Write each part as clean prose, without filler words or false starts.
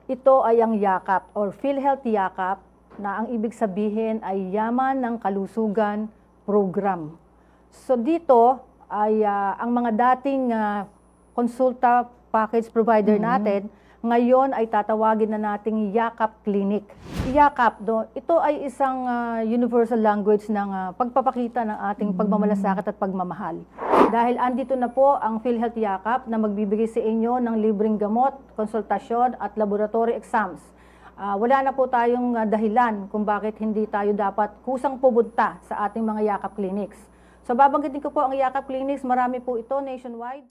Ito ay ang YAKAP or PhilHealth YAKAP na ang ibig sabihin ay Yaman ng Kalusugan Program. So dito ay ang mga dating konsulta package provider natin, ngayon ay tatawagin na nating YAKAP Clinic. YAKAP, ito ay isang universal language ng pagpapakita ng ating pagmamalasakit at pagmamahal. Dahil andito na po ang PhilHealth YAKAP na magbibigay sa inyo ng libreng gamot, konsultasyon at laboratory exams. Wala na po tayong dahilan kung bakit hindi tayo dapat kusang pumunta sa ating mga YAKAP clinics. So babanggitin ko po ang YAKAP clinics, marami po ito nationwide.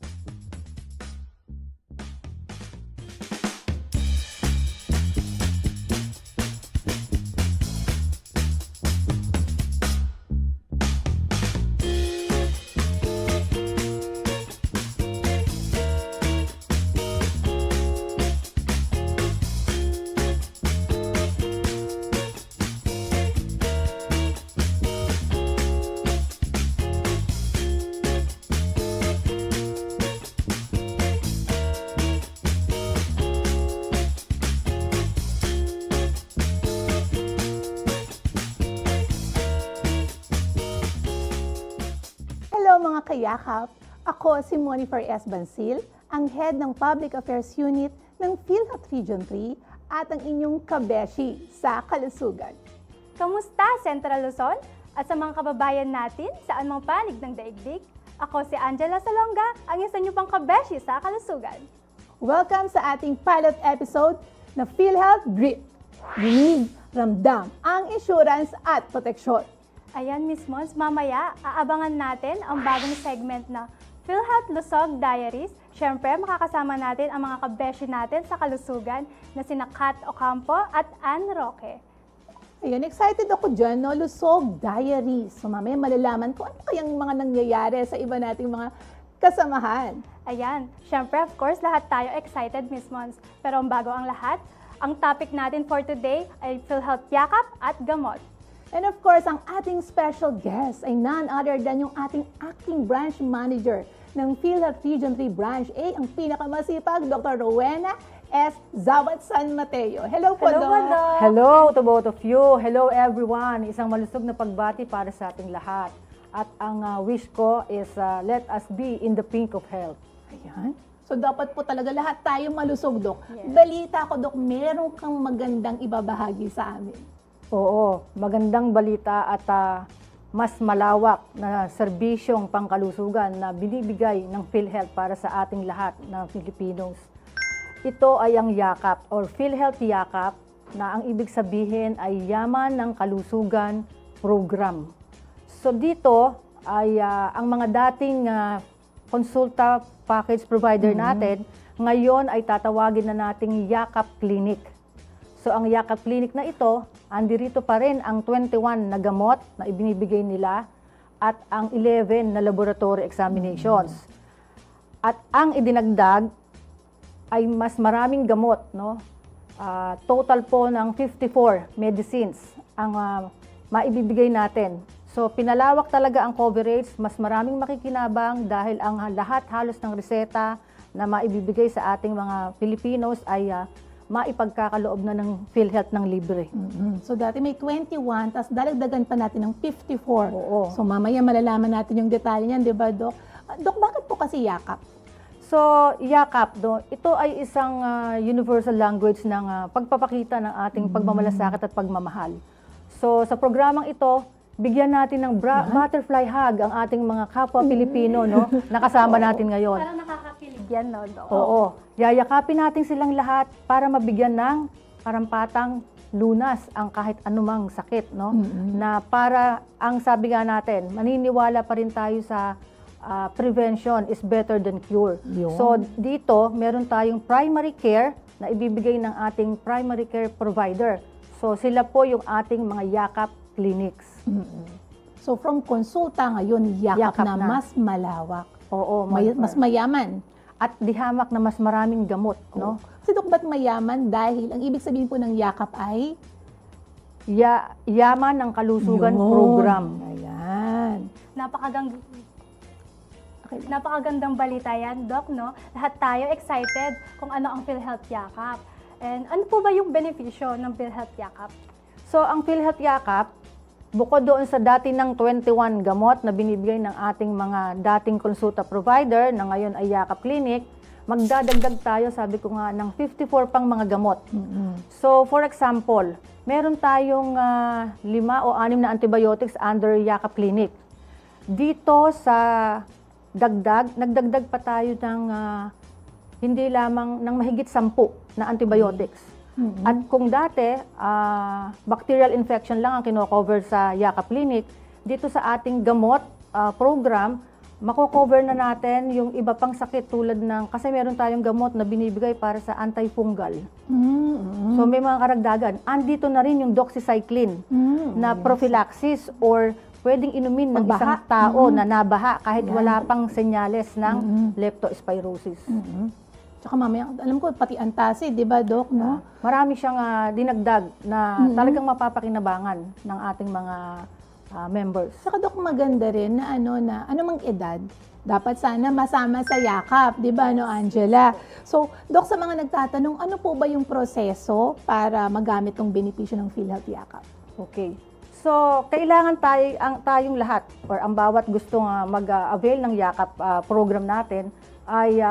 Hello mga kayakap! Ako si Monifer S. Bansil, ang Head ng Public Affairs Unit ng PhilHealth Region 3 at ang inyong kabeshi sa kalusugan. Kamusta Central Luzon at sa mga kababayan natin sa anumang panig ng daigdig? Ako si Angela Salonga, ang isa niyo pang kabeshi sa kalusugan. Welcome sa ating pilot episode na PhilHealth Grip. Dinig, ramdam ang insurance at proteksyon. Ayan, Miss Mons, mamaya aabangan natin ang bagong segment na PhilHealth Lusog Diaries. Siyempre, makakasama natin ang mga kabeshi natin sa kalusugan na sina Kat Ocampo at Ann Roque. Ayun, excited ako dyan, no? Lusog Diaries. So mamaya malalaman ko ano kayang mga nangyayari sa iba nating mga kasamahan. Ayan, siyempre, of course, lahat tayo excited, Miss Mons. Pero ang bago ang lahat, ang topic natin for today ay PhilHealth YAKAP at gamot. And of course, ang ating special guest ay none other than yung ating acting branch manager ng PhilHealth Region 3 Branch A, ang pinakamasipag, Dr. Rowena S. Zawat San Mateo. Hello po, Hello, Doc. Hello to both of you. Hello everyone. Isang malusog na pagbati para sa ating lahat. At ang wish ko is let us be in the pink of health. Ayan. So dapat po talaga lahat tayo malusog, Dok. Yes. Balita ko, Dok, meron kang magandang ibabahagi sa amin. Oo, magandang balita at mas malawak na serbisyong pangkalusugan na binibigay ng PhilHealth para sa ating lahat na Filipinos. Ito ay ang YAKAP or PhilHealth YAKAP na ang ibig sabihin ay Yaman ng Kalusugan Program. So dito ay ang mga dating konsulta package provider natin, ngayon ay tatawagin na nating YAKAP Clinic. So ang YAKAP Clinic na ito, andirito pa rin ang 21 na gamot na ibinibigay nila at ang 11 na laboratory examinations. At ang idinagdag ay mas maraming gamot, no? Total po ng 54 medicines ang maibibigay natin. So pinalawak talaga ang coverage, mas maraming makikinabang dahil ang lahat halos ng reseta na maibibigay sa ating mga Filipinos ay maipagkakaloob na ng PhilHealth ng libre. So dati may 21, tapos dalagdagan pa natin ng 54. Oo. So mamaya malalaman natin yung detalye niyan, di ba, Dok? Dok, bakit po kasi YAKAP? So, YAKAP, ito ay isang universal language ng pagpapakita ng ating pagmamalasakit at pagmamahal. So, sa programang ito, bigyan natin ng butterfly hug ang ating mga kapwa Pilipino, no? Nakasama natin ngayon. Parang nakakakilig yan, no, Doc? Oo. Yayakapin natin silang lahat para mabigyan ng karampatang lunas ang kahit anumang sakit, no? Na para, ang sabi nga natin, maniniwala pa rin tayo sa prevention is better than cure. Yun. So dito, meron tayong primary care na ibibigay ng ating primary care provider. So sila po yung ating mga YAKAP clinics. So from konsulta ngayon, YAKAP na mas malawak. Oo, Mas mayaman. at dihamak na mas maraming gamot, no? Kasi Dok, ba't mayaman? Dahil ang ibig sabihin po ng YAKAP ay Yaman ng Kalusugan Yun. Program. Ayan. Napakagandang balita yan, Doc, no? Lahat tayo excited kung ano ang PhilHealth YAKAP. And ano po ba yung benepisyo ng PhilHealth Yakap? So, ang PhilHealth Yakap, bukod doon sa dati ng 21 gamot na binibigay ng ating mga dating konsulta provider na ngayon ay Yakap Clinic, magdadagdag tayo, sabi ko nga, ng 54 pang mga gamot. So, for example, meron tayong 5 o 6 na antibiotics under Yakap Clinic. Dito sa nagdagdag pa tayo ng hindi lamang ng mahigit 10 na antibiotics. At kung dati, bacterial infection lang ang kino-cover sa Yakap Clinic, dito sa ating gamot program, mako-cover na natin yung iba pang sakit tulad ng, kasi meron tayong gamot na binibigay para sa antifungal. So may mga karagdagan. Andito na rin yung doxycycline na prophylaxis or pwedeng inumin ng isang tao na nabaha kahit wala pang senyales ng leptospirosis. Tsaka mamaya, alam ko, pati antacid, di ba, Doc, no? Marami siyang dinagdag na talagang mapapakinabangan ng ating mga members. Saka, Doc, maganda rin na anumang edad, dapat sana masama sa Yakap, di ba, no, Angela? So, Doc, sa mga nagtatanong, ano po ba yung proseso para magamit tong benepisyo ng PhilHealth Yakap? Okay. So, kailangan tayong lahat or ang bawat gustong mag-avail ng Yakap program natin ay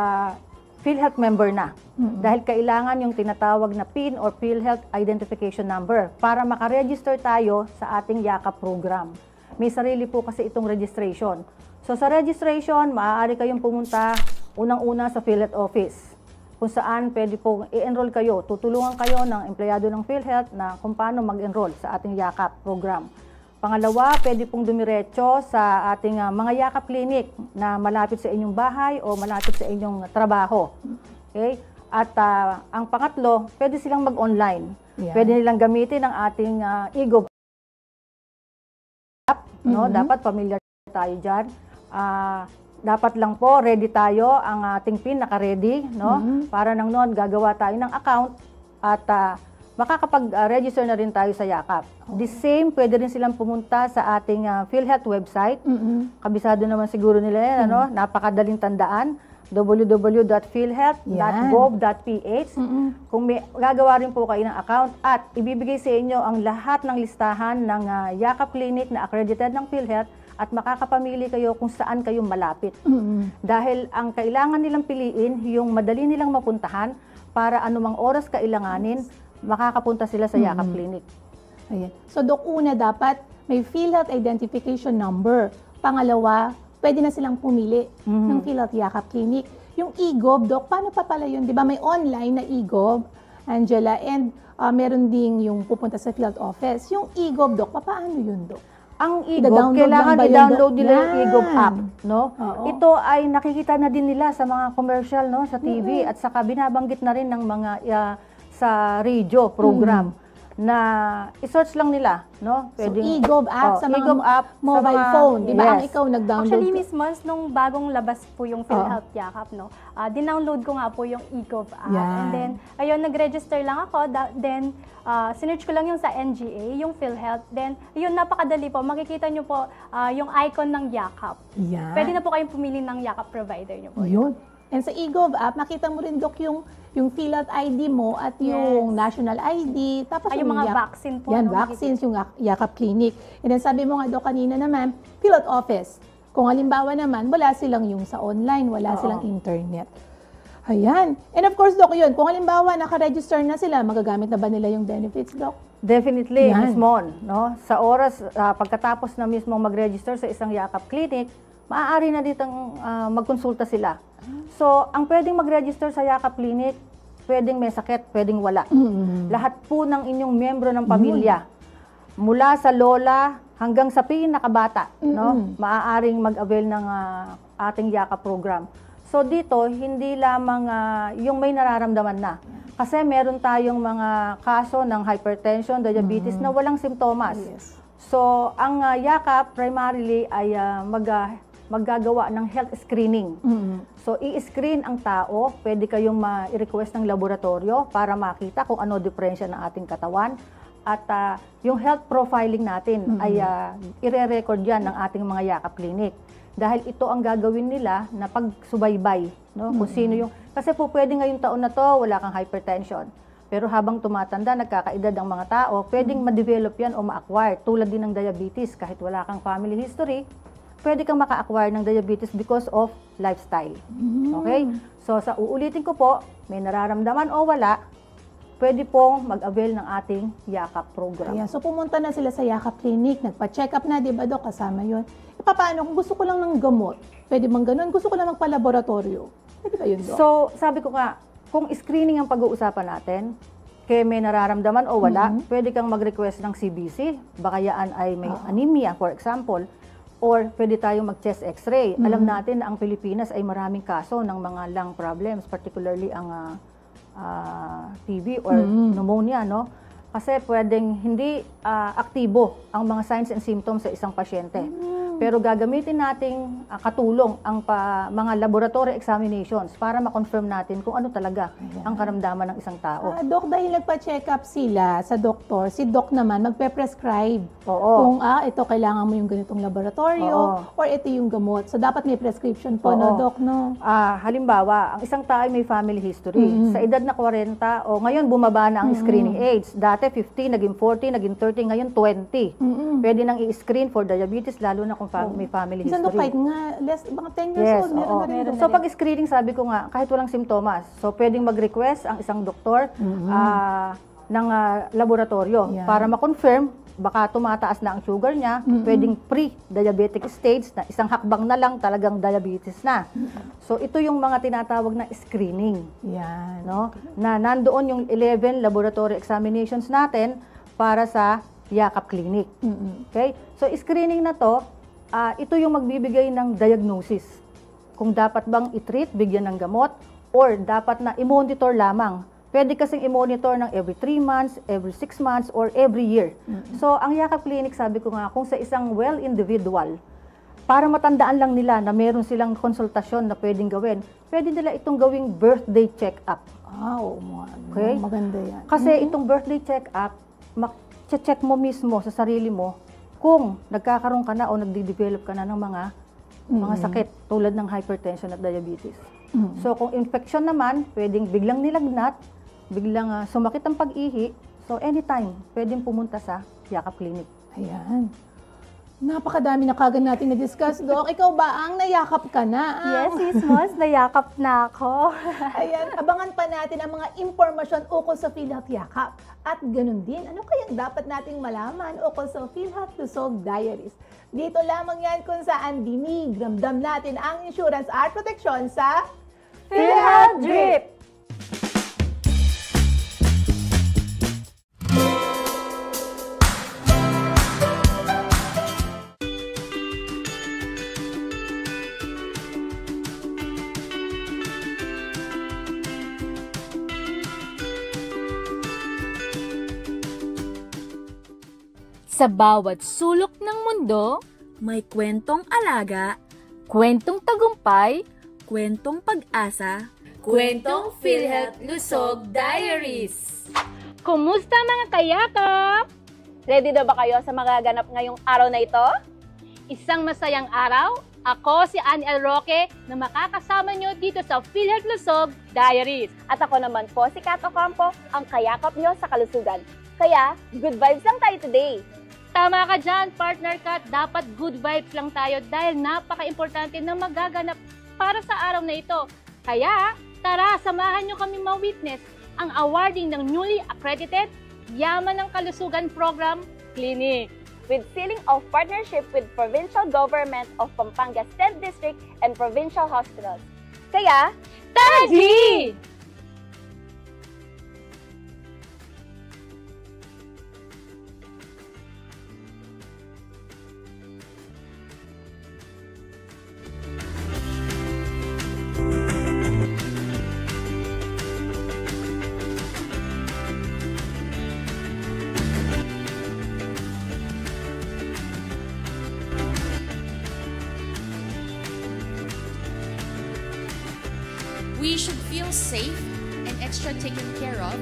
PhilHealth member na. Dahil kailangan yung tinatawag na PIN or PhilHealth Identification Number para makaregister tayo sa ating Yakap program. May sarili po kasi itong registration. So sa registration, maaari kayong pumunta unang-una sa PhilHealth office kung saan pwede po i-enroll kayo. Tutulungan kayo ng empleyado ng PhilHealth na kung paano mag-enroll sa ating Yakap program. Pangalawa, pwede pong dumiretso sa ating mga Yakap Clinic na malapit sa inyong bahay o malapit sa inyong trabaho. Okay? At ang pangatlo, pwede silang mag-online. Pwede nilang gamitin ang ating eGov app. No? Dapat familiar tayo dyan. Dapat lang po, ready tayo, ang ating PIN naka-ready. No? Para nang noon, gagawa tayo ng account at makakapag-register na rin tayo sa Yakap. The same, pwede rin silang pumunta sa ating PhilHealth website. Kabisado naman siguro nila yan, napakadaling tandaan, www.philhealth.gov.ph. Kung may gagawa rin po kayo ng account at ibibigay sa inyo ang lahat ng listahan ng Yakap Clinic na accredited ng PhilHealth at makakapamili kayo kung saan kayo malapit. Dahil ang kailangan nilang piliin, yung madali nilang mapuntahan para anumang oras kailanganin, makakapunta sila sa Yakap Clinic. Ayan. So, Doc, una dapat may PhilHealth Identification Number. Pangalawa, pwede na silang pumili ng PhilHealth Yakap Clinic. Yung eGov, Doc, paano pa pala yun? Di ba may online na eGov, Angela, and meron ding yung pupunta sa PhilHealth office. Yung eGov, Doc, paano yun, Doc? Ang eGov, kailangan i-download nila yung eGov app, no? Ito ay nakikita na din nila sa mga commercial, no, sa TV at saka binabanggit na rin ng mga sa radio program na i-search lang nila, no? Pwedeng, so, eGov app sa mga mobile phone, di ba? Ang ikaw nag-download. Actually, Miss Mons, nung bagong labas po yung PhilHealth Yakap, no, dinownload ko nga po yung eGov app. And then, ayun, nag-register lang ako. Then, sinearch ko lang yung sa NGA, yung PhilHealth. Then, yun, napakadali po. Makikita nyo po yung icon ng Yakap. Pwede na po kayong pumili ng Yakap provider nyo po. Yun. And sa eGov app, makita mo rin, Doc, yung PhilHealth ID mo at yung national ID. Tapos yung mga vaccine po. Yan, vaccines, yung Yakap Clinic. And then sabi mo nga, Doc, kanina naman, PhilHealth office. Kung halimbawa naman, wala silang yung sa online, wala silang internet. Ayan. And of course, Doc, yun, kung halimbawa naka-register na sila, magagamit na ba nila yung benefits, Doc? Definitely, Miss Mon, no? Sa oras, pagkatapos na mismo mag-register sa isang Yakap Clinic, maaari na ditong magkonsulta sila. So, ang pwedeng mag-register sa Yakap Clinic, pwedeng may sakit, pwedeng wala. Lahat po ng inyong membro ng pamilya, mula sa lola hanggang sa pinakabata, no? Maaaring mag-avail ng ating Yakap program. So, dito, hindi lamang yung may nararamdaman na. Kasi meron tayong mga kaso ng hypertension, diabetes na walang simptomas. So, ang Yakap primarily ay maggagawa ng health screening. So, i-screen ang tao. Pwede kayong ma-request ng laboratorio para makita kung ano diferensya ng ating katawan. At yung health profiling natin ay ire-record yan ng ating mga Yakap Clinic. Dahil ito ang gagawin nila na pagsubaybay. No? Kung sino yung... Kasi po pwede ngayong taon na to, wala kang hypertension. Pero habang tumatanda, nagkakaedad ang mga tao, pwedeng ma-develop yan o ma-acquire. Tulad din ng diabetes, kahit wala kang family history, pwede kang maka-acquire ng diabetes because of lifestyle. Okay? So, sa uulitin ko po, may nararamdaman o wala, pwede pong mag-avail ng ating Yakap program. Ayan, so pumunta na sila sa Yakap Clinic, nagpa-check up na, di ba, Dok? Kasama yun. E paano, kung gusto ko lang ng gamot, pwede bang ganun? Gusto ko lang magpa-laboratorio. Pwede ba yun, Dok? So, sabi ko nga, kung screening ang pag-uusapan natin, kaya may nararamdaman o wala, pwede kang mag-request ng CBC. Baka yan ay may anemia, for example. Or pwede tayong mag-chest x-ray. Alam natin na ang Pilipinas ay maraming kaso ng mga lung problems, particularly ang TB or pneumonia, no? Kasi pwedeng hindi aktibo ang mga signs and symptoms sa isang pasyente. Pero gagamitin nating katulong ang mga laboratory examinations para ma-confirm natin kung ano talaga ang karamdaman ng isang tao. Dok, dahil nagpa-check up sila sa doktor, si Doc naman magpe-prescribe. Oo. Kung ito kailangan mo yung ganitong laboratorio or ito yung gamot. So dapat may prescription po, Oo. no, Doc, no? Halimbawa, ang isang tao ay may family history. Sa edad na 40, o ngayon bumaba na ang screening age. Dati 50, naging 40, naging 30, ngayon 20. Pwede nang i-screen for diabetes, lalo na kung may family Minsan, Dok, history. kahit nga mga 10 years Yes, old, meron oo. na rin. So pag screening, sabi ko nga, kahit walang simptomas, so pwedeng mag-request ang isang doktor ng laboratorio para ma-confirm, baka tumataas na ang sugar niya, pwedeng pre-diabetic stage na isang hakbang na lang talagang diabetes na. So ito yung mga tinatawag na screening. Yan. No? Na nandoon yung 11 laboratory examinations natin para sa Yakap Clinic. Okay? So screening na to, ito yung magbibigay ng diagnosis. Kung dapat bang i-treat, bigyan ng gamot, or dapat na i-monitor lamang. Pwede kasing i-monitor ng every 3 months, every 6 months, or every year. So, ang Yakap Clinic, sabi ko nga, kung sa isang well individual, para matandaan lang nila na meron silang konsultasyon na pwedeng gawin, pwede nila itong gawing birthday check-up. Okay? Maganda yan. Kasi itong birthday check-up, check mo mismo sa sarili mo kung nagkakaroon ka na o nagde-develop ka na ng mga sakit tulad ng hypertension at diabetes. So kung infection naman, pwedeng biglang nilagnat, biglang sumakit ang pag-ihi. So anytime, pwedeng pumunta sa Yakap Clinic. Ayan. Napakadami na kagad natin na-discuss, Doc. Ikaw ba ang nayakap ka na? Yes, Sis Mos, nayakap na ako. Ayan, abangan pa natin ang mga impormasyon ukol sa PhilHealth Yakap. At ganun din, ano kayang dapat nating malaman ukol sa PhilHealth Lusog Diaries? Dito lamang yan kung saan dinig, ramdam natin ang insurance at proteksyon sa PhilHealth Drip! Sa bawat sulok ng mundo, may kwentong alaga, kwentong tagumpay, kwentong pag-asa, kwentong PhilHealth Lusog Diaries. Kumusta mga kayakap? Ready na ba kayo sa magaganap ngayong araw na ito? Isang masayang araw, ako si Annie L. Roque na makakasama nyo dito sa PhilHealth Lusog Diaries. At ako naman po si Kat Ocampo, ang kayakap nyo sa kalusugan. Kaya, good vibes lang tayo today! Tama ka dyan, partner Kat. Dapat good vibes lang tayo dahil napaka-importante na magaganap para sa araw na ito. Kaya, tara, samahan nyo kami ma-witness ang awarding ng newly accredited Yaman ng Kalusugan Program Clinic. With sealing of partnership with Provincial Government of Pampanga State District and Provincial Hospitals. Kaya, Taji! We should feel safe and extra taken care of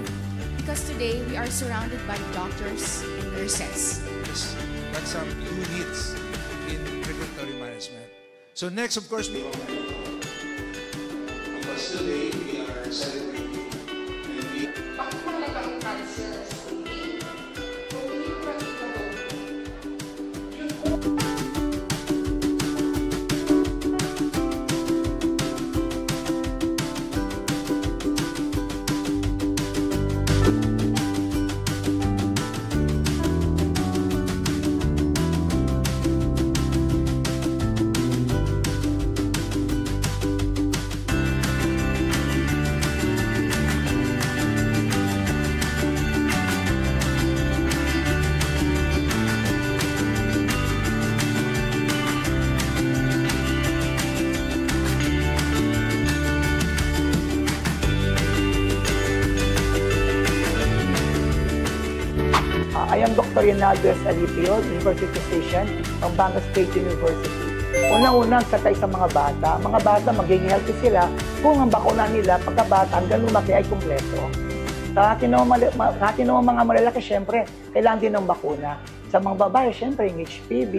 because today we are surrounded by doctors and nurses. Yes, that's some new needs in regulatory management. So next, of course, because today we are celebrating and we I am Dr. Rinaldo S. Alipio, University Station, Pampanga State University. Unang-unang katay sa mga bata. Mga bata, magiging healthy sila kung ang bakuna nila pagkabata hanggang lumaki ay kumpleto. Sa atin naman mga malalaki, syempre, kailangan din ng bakuna. Sa mga babae, syempre, yung HPV,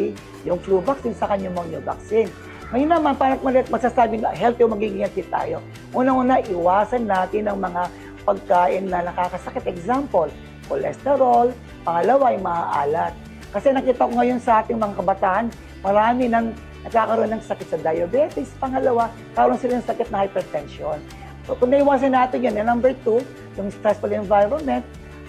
yung flu vaccine, sa kanyang pneumonia vaccine. Ngayon naman, parang masasabi na healthy o magiging healthy tayo. Unang-una, iwasan natin ang mga pagkain na nakakasakit. Example, cholesterol. Pangalawa, yung maalat. Kasi nakita ko ngayon sa ating mga kabataan, marami nang nagkakaroon ng sakit sa diabetes. Pangalawa, karoon sila ng sakit na hypertension. So, kung naiwasan natin yan, number 2, yung stressful environment.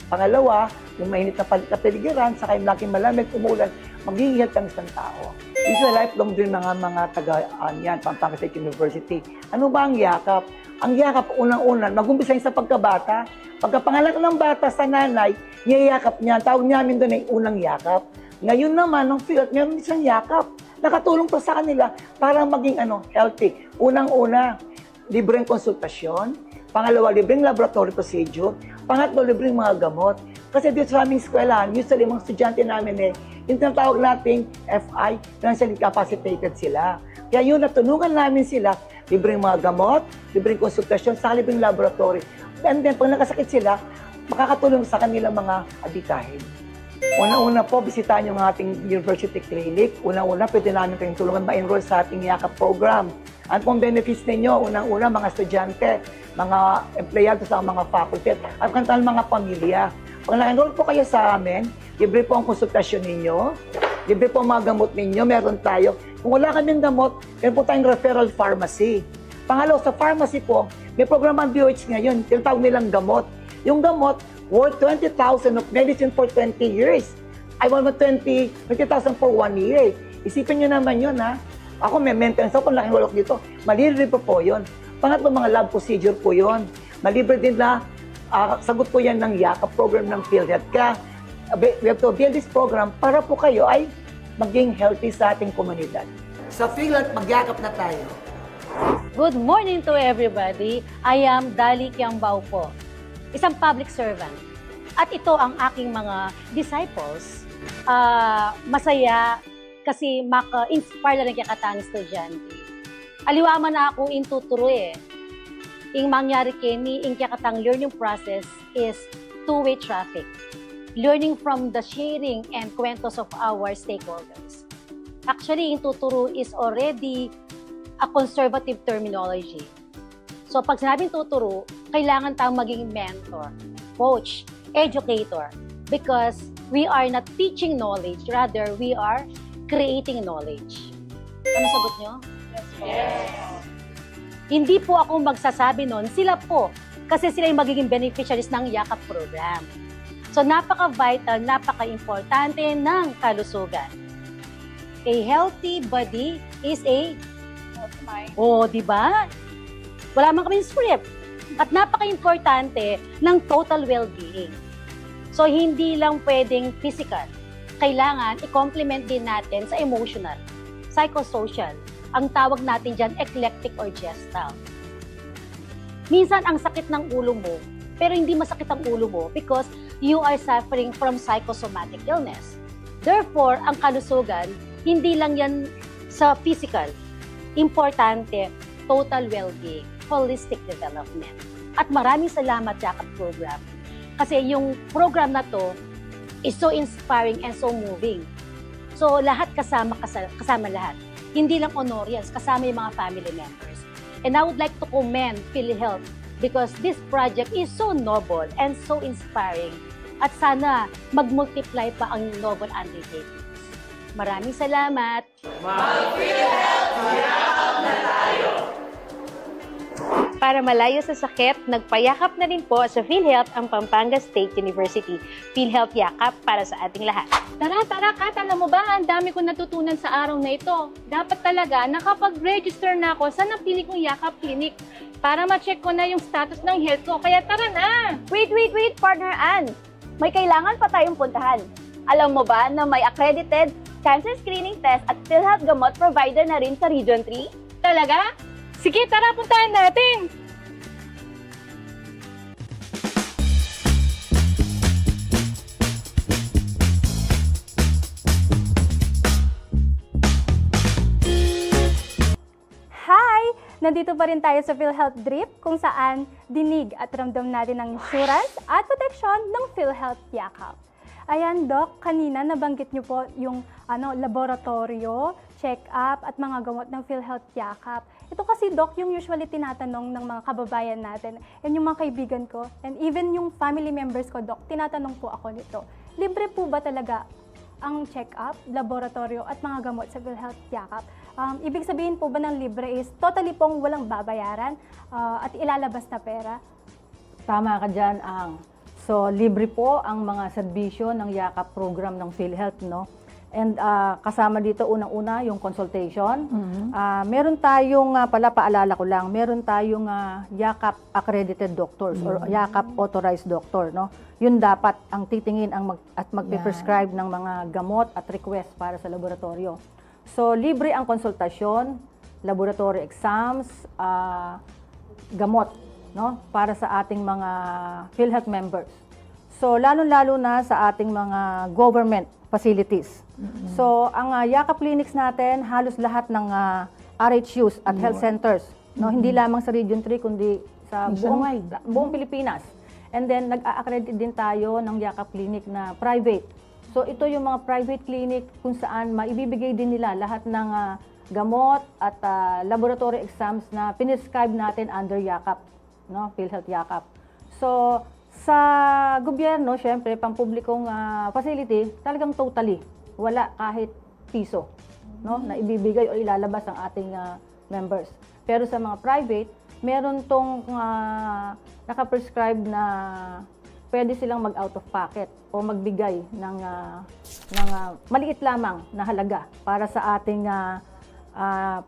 Pangalawa, yung mainit na kapaligiran, saka yung laking malamig, umulan, magiging health ang isang tao. This is a lifelong dream ng mga taga-yan, Pampanga State University. Ano ba ang yakap? Ang yakap, unang-una, nag-umpisa sa pagkabata. Pagkapangalan ng bata sa nanay, niyayakap niya. Tawag namin doon ay unang yakap. Ngayon naman, ng field, meron isang yakap. Nakatulong to sa kanila para maging healthy. Unang-una, libreng konsultasyon. Pangalawa, libreng laboratory procedure. Pangatlo, libreng mga gamot. Kasi dito sa aming eskwelahan, usually mga estudyante namin yung tinatawag nating FI, financially incapacitated sila. Kaya yun, natulungan namin sila, libreng mga gamot, libreng konsultasyon, sa libreng laboratory. And then, pag nakasakit sila, makakatulong sa kanilang mga adikahin. Una-una po, bisitahin yung ating university clinic. Una-una, pwede namin kayong tulungan ma-enroll sa ating yakap program. Ano pong benefits ninyo? Unang-una, mga estudyante, mga empleyado sa mga faculty, at kantal mga pamilya. Pag na-enroll po kayo sa amin, libre po ang konsultasyon ninyo, libre po ang mga gamot ninyo, meron tayo. Kung wala kaming gamot, meron po tayong referral pharmacy. Pangalawa, sa pharmacy po, may program ang DOH ngayon, tinatawag nilang gamot. Yung gamot, worth 20,000 of medicine for 20 years. I want 20,000 for 1 year. Isipin nyo naman yun, ha? Ako may maintenance ako, kung nakinulok dito. Malilibre po yun. Pangatlo, mga lab procedure po yun. Malibre din na, sagot po yan ng yakap program ng PhilHealth. Kaya, we have to build this program para po kayo ay maging healthy sa ating komunidad. Sa PhilHealth, magyakap na tayo. Good morning to everybody. I am Dali Kiambao po, isang public servant. At ito ang aking mga disciples. Masaya kasi maka-inspire na kaya estudyante. Aliwa man ako intuturo Ing mangyari kini, ing kaya learning process is two-way traffic. Learning from the sharing and kwentos of our stakeholders. Actually, intuturo is already a conservative terminology. So pag sinabing tuturo, kailangan tayong maging mentor, coach, educator. Because we are not teaching knowledge, rather we are creating knowledge. Ano sagot nyo? Yes. Hindi po ako magsasabi nun, sila po. Kasi sila yung magiging beneficiaries ng yakap program. So napaka-vital, napaka-importante ng kalusugan. A healthy body is a healthy mind. Oh, di ba? Wala man kaming script. At napaka-importante ng total well-being. So, hindi lang pwedeng physical. Kailangan i-complement din natin sa emotional, psychosocial. Ang tawag natin dyan, eclectic or gestalt. Minsan, ang sakit ng ulo mo, pero hindi masakit ang ulo mo because you are suffering from psychosomatic illness. Therefore, ang kalusugan, hindi lang yan sa physical. Importante, total well-being, holistic development. At maraming salamat, Yakap Program. Kasi yung program na to is so inspiring and so moving. So lahat kasama lahat. Hindi lang honorians, kasama yung mga family members. And I would like to commend PhilHealth because this project is so noble and so inspiring. At sana mag-multiply pa ang noble undertakings. Maraming salamat! Mag-PhilHealth, yakap na tayo! Para malayo sa sakit, nagpayakap na rin po sa PhilHealth ang Pampanga State University. PhilHealth Yakap para sa ating lahat. Tara, Kat, alam mo ba, ang dami kong natutunan sa araw na ito. Dapat talaga, nakapag-register na ako sa napili kong Yakap Clinic para ma-check ko na yung status ng health ko. Kaya tara na! Wait, Partner Ann. May kailangan pa tayong puntahan. Alam mo ba na may accredited cancer screening test at PhilHealth gamot provider na rin sa Region 3? Talaga? Sige, tara, puntahan natin! Nandito pa rin tayo sa PhilHealth Drip kung saan dinig at ramdam natin ang insurance at proteksyon ng PhilHealth Yakap. Ayan, Doc, kanina nabanggit niyo po yung laboratorio, check-up at mga gamot ng PhilHealth Yakap. Ito kasi, Doc, yung usually tinatanong ng mga kababayan natin and yung mga kaibigan ko and even yung family members ko, Doc, tinatanong po ako nito. Libre po ba talaga ang check-up, laboratorio at mga gamot sa PhilHealth Yakap? Ibig sabihin po ba ng libre is totally pong walang babayaran at ilalabas na pera? Tama ka dyan, Ang. So, libre po ang mga serbisyo ng Yakap program ng PhilHealth, no? And kasama dito unang-una yung consultation. Meron tayong, paalala ko lang, meron tayong Yakap accredited doctors or Yakap authorized doctor, no? Yun dapat ang titingin at magpe-prescribe ng mga gamot at request para sa laboratorio. So, libre ang konsultasyon, laboratory exams, gamot, no, para sa ating mga PhilHealth members. So, lalo-lalo na sa ating mga government facilities. So, ang Yakap clinics natin, halos lahat ng RHUs at health centers, no, hindi lamang sa Region 3, kundi sa buong Pilipinas. And then, nag-a-accredit din tayo ng Yakap clinic na private. So, ito yung mga private clinic kung saan maibibigay din nila lahat ng gamot at laboratory exams na pinescribe natin under Yakap, no, PhilHealth Yakap. So, sa gobyerno, syempre, pampublikong facility, talagang totally, wala kahit piso, no, na ibibigay o ilalabas ang ating members. Pero sa mga private, meron tong nakaprescribe na pwede silang mag-out of pocket o magbigay ng maliit lamang na halaga para sa ating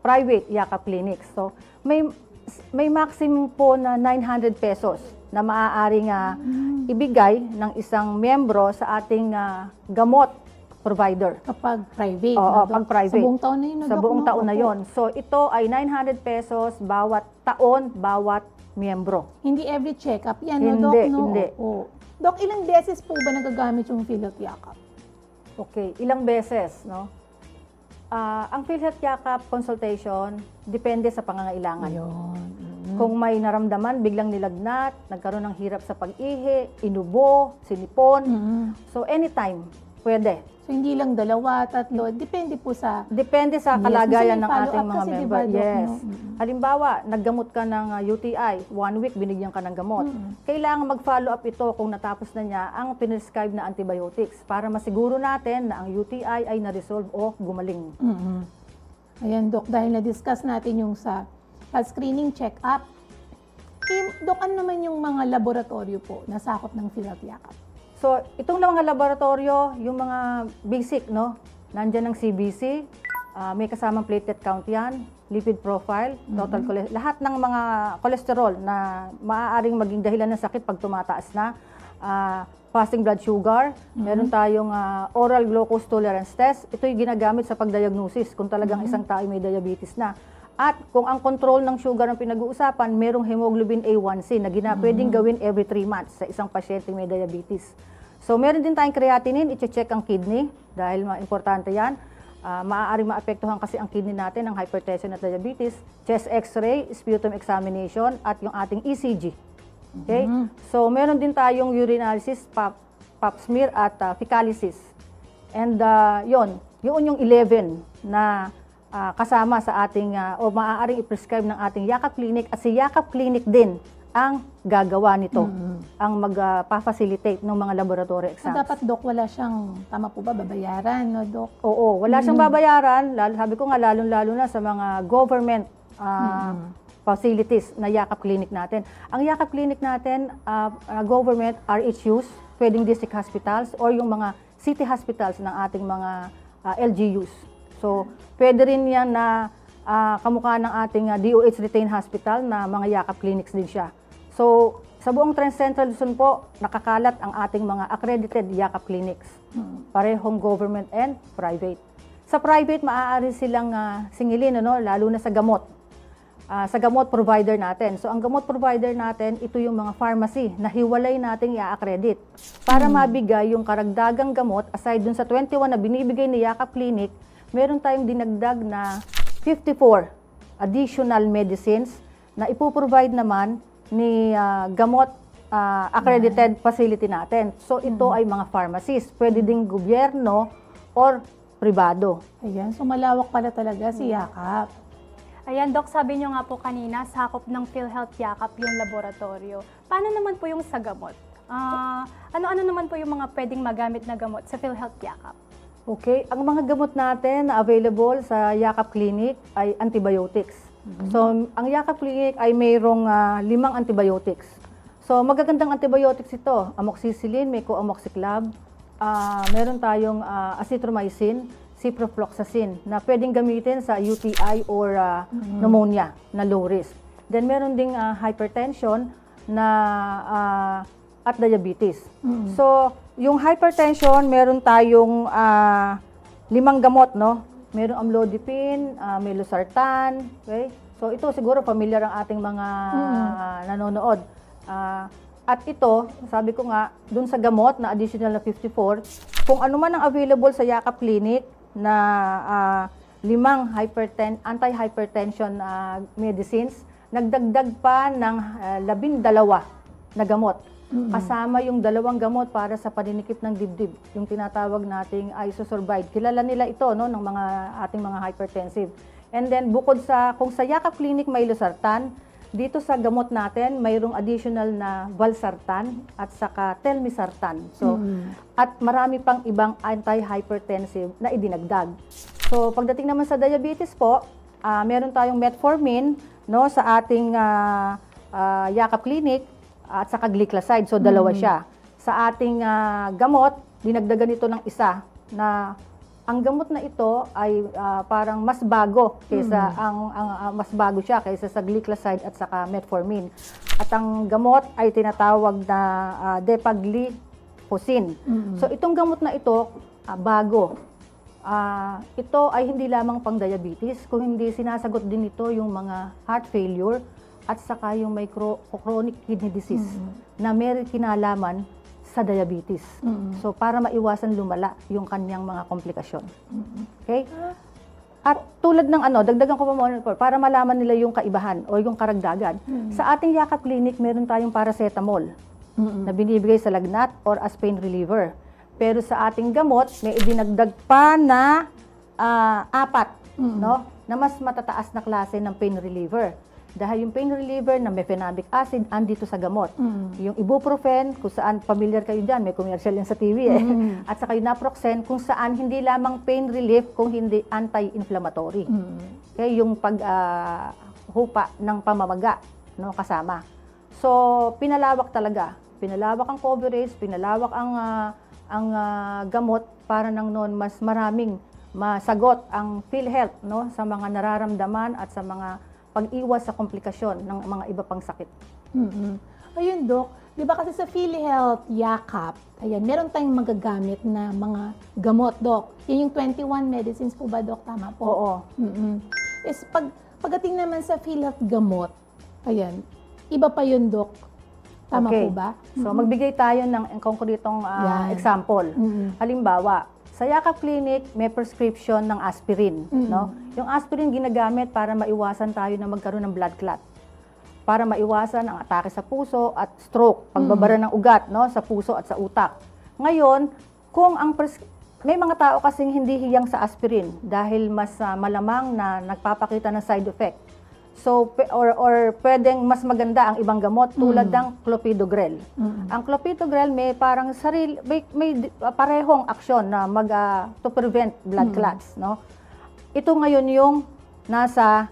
private Yakap clinics. So, may maximum po na 900 pesos na maaaring ibigay ng isang miyembro sa ating gamot provider. Kapag private? Oo, pag private. Sa buong taon na yun? Sa buong taon na yun. So, ito ay 900 pesos bawat taon, bawat miyembro. Hindi every check-up yan, hindi, no, Doc? No? Hindi. Doc, ilang beses po ba nagagamit yung PhilHealth Yakap? Okay, ilang beses, no? Ang PhilHealth Yakap consultation, depende sa pangangailangan. Kung may naramdaman, biglang nilagnat, nagkaroon ng hirap sa pag-ihi, inubo, sinipon. So, anytime, pwede. So, hindi lang 2, 3, depende po sa... Depende sa kalagayan ng ating mga kasi, member. Diba, Yes. No? Halimbawa, naggamot ka ng UTI, 1 week binigyan ka ng gamot. Kailangan mag-follow up ito kung natapos na niya ang prescribe na antibiotics para masiguro natin na ang UTI ay na-resolve o gumaling. Ayan, Doc, dahil na-discuss natin yung sa screening check-up, Doc, ano naman yung mga laboratorio po na sakop ng PhilHealth Yakap? So, itong mga laboratorio, yung mga basic, no? Nandyan ang CBC, may kasamang platelet count yan, lipid profile, total cholesterol, lahat ng mga cholesterol na maaaring maging dahilan ng sakit pag tumataas na, fasting blood sugar, meron tayong oral glucose tolerance test, ito yung ginagamit sa pagdiagnosis kung talagang isang tao may diabetes na. At kung ang control ng sugar ang pinag-uusapan, merong hemoglobin A1C na pwedeng gawin every 3 months sa isang pasyente may diabetes. So, meron din tayong creatinine, i-check ang kidney dahil importante yan. Maaaring maapektuhan kasi ang kidney natin ng hypertension at diabetes, chest x-ray, sputum examination, at yung ating ECG. Okay? So, meron din tayong urinalysis, pap smear, at fecalysis. And yun yung 11 na kasama sa ating, o maaaring i-prescribe ng ating Yakap Clinic, at si Yakap Clinic din ang gagawa nito, ang magpa-facilitate ng mga laboratory exams. Dapat, Doc, wala siyang, tama po ba, babayaran, no, Doc? Oo, wala siyang babayaran, sabi ko nga, lalong-lalo na sa mga government facilities na Yakap Clinic natin. Ang Yakap Clinic natin, government RHUs, pwedeng district hospitals, or yung mga city hospitals ng ating mga LGUs. So, pwede rin yan na kamukha ng ating DOH Retained Hospital na mga Yakap Clinics din siya. So, sa buong Trans Central Luzon po, nakakalat ang ating mga accredited Yakap Clinics. Parehong government and private. Sa private, maaari silang singilin, lalo na sa gamot. Sa gamot provider natin. So, ang gamot provider natin, ito yung mga pharmacy na hiwalay nating i-accredit para mabigay yung karagdagang gamot aside dun sa 21 na binibigay ni Yakap Clinic, meron tayong dinagdag na 54 additional medicines na ipoprovide naman ni gamot accredited facility natin. So ito ay mga pharmacies, pwede ding gobyerno or pribado. Ayan, so malawak pala talaga si Yakap. Ayan, Doc, sabi nyo nga po kanina, sakop ng PhilHealth Yakap yung laboratorio. Paano naman po yung sa gamot? Ano-ano naman po yung mga pwedeng magamit na gamot sa PhilHealth Yakap? Okay, ang mga gamot natin na available sa Yakap Clinic ay antibiotics. So, ang Yakap Clinic ay mayroong 5 antibiotics. So, magagandang antibiotics ito. Amoxicillin, may co-amoxiclav. Meron tayong azithromycin, ciprofloxacin na pwedeng gamitin sa UTI or pneumonia na low risk. Then meron ding hypertension na at diabetes. So, yung hypertension, meron tayong 5 gamot, no? Meron amlodipine, may losartan, okay? So, ito siguro familiar ang ating mga nanonood. At ito, sabi ko nga, dun sa gamot na additional na 54, kung ano man ang available sa Yakap Clinic na 5 anti-hypertension medicines, nagdagdag pa ng 12 na gamot. Kasama yung 2 gamot para sa paninikip ng dibdib, yung tinatawag nating isosorbide. Kilala nila ito, no, ng mga ating mga hypertensive. And then bukod sa, kung sa Yakap Clinic may losartan, dito sa gamot natin, mayroong additional na valsartan at saka telmisartan. So, at marami pang ibang anti-hypertensive na idinagdag. So, pagdating naman sa diabetes po, meron tayong metformin, no, sa ating Yakap Clinic at saka gliclazide. So, 2 siya. Sa ating gamot, dinagdagan ito ng isa na ang gamot na ito ay parang mas bago kaysa mas bago siya kaysa sa gliclazide at saka metformin. At ang gamot ay tinatawag na dapagliflozin. So itong gamot na ito bago. Ito ay hindi lamang pang diabetes, kung hindi sinasagot din ito yung mga heart failure at saka yung may chronic kidney disease na may kinalaman sa diabetes. So, para maiwasan lumala yung kanyang mga komplikasyon. Okay? At tulad ng dagdagan ko pa muna para malaman nila yung kaibahan o yung karagdagan. Sa ating Yakap Clinic, meron tayong paracetamol na binibigay sa lagnat or as pain reliever. Pero sa ating gamot, may idinagdag pa na 4, no? Na mas matataas na klase ng pain reliever. Dahil yung pain reliever na mefenamic acid andito sa gamot. Yung ibuprofen, kung saan familiar kayo dyan, may commercial yan sa TV At saka yung naproxen, kung saan hindi lamang pain relief, kung hindi anti-inflammatory. Okay, yung paghupa ng pamamaga, no, kasama. So, pinalawak talaga. Pinalawak ang coverage, pinalawak ang gamot para nang noon mas maraming masagot ang PhilHealth, no, sa mga nararamdaman at sa mga pag-iwas sa komplikasyon ng mga iba pang sakit. Ayun, Doc. Di ba kasi sa PhilHealth Yakap, ayan, meron tayong magagamit na mga gamot, Doc. Yan yung 21 medicines po ba, Doc? Tama po? Oo. Is pagdating naman sa PhilHealth gamot, ayan, iba pa yun, Doc. Tama po ba? So, magbigay tayo ng konkretong example. Halimbawa, sa Yakap Clinic, may prescription ng aspirin. No? Yung aspirin ginagamit para maiwasan tayo na magkaroon ng blood clot. Para maiwasan ang atake sa puso at stroke, pagbabara ng ugat, no, sa puso at sa utak. Ngayon, kung may mga tao kasing hindi hiyang sa aspirin dahil mas malamang na nagpapakita ng side effect. So, or pwedeng mas maganda ang ibang gamot tulad ng clopidogrel. Ang clopidogrel may parang may parehong aksyon na to prevent blood clots, no? Ito ngayon yung nasa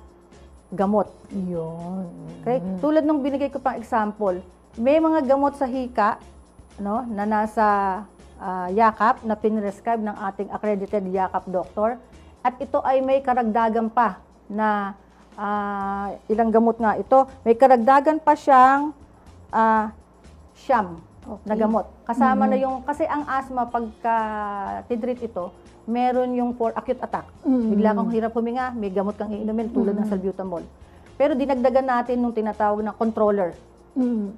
gamot. Yun. Okay? Tulad nung binigay ko pang example, may mga gamot sa hika, no, na nasa Yakap na pinrescribe ng ating accredited Yakap doctor, at ito ay may karagdagan pa na ilang gamot nga ito, may karagdagan pa siyang siyam na gamot. Kasama na yung, kasi ang asthma pagka tidreat ito, meron yung for acute attack. Bigla kang hirap huminga, may gamot kang iinumin tulad ng salbutamol. Pero dinagdagan natin nung tinatawag na controller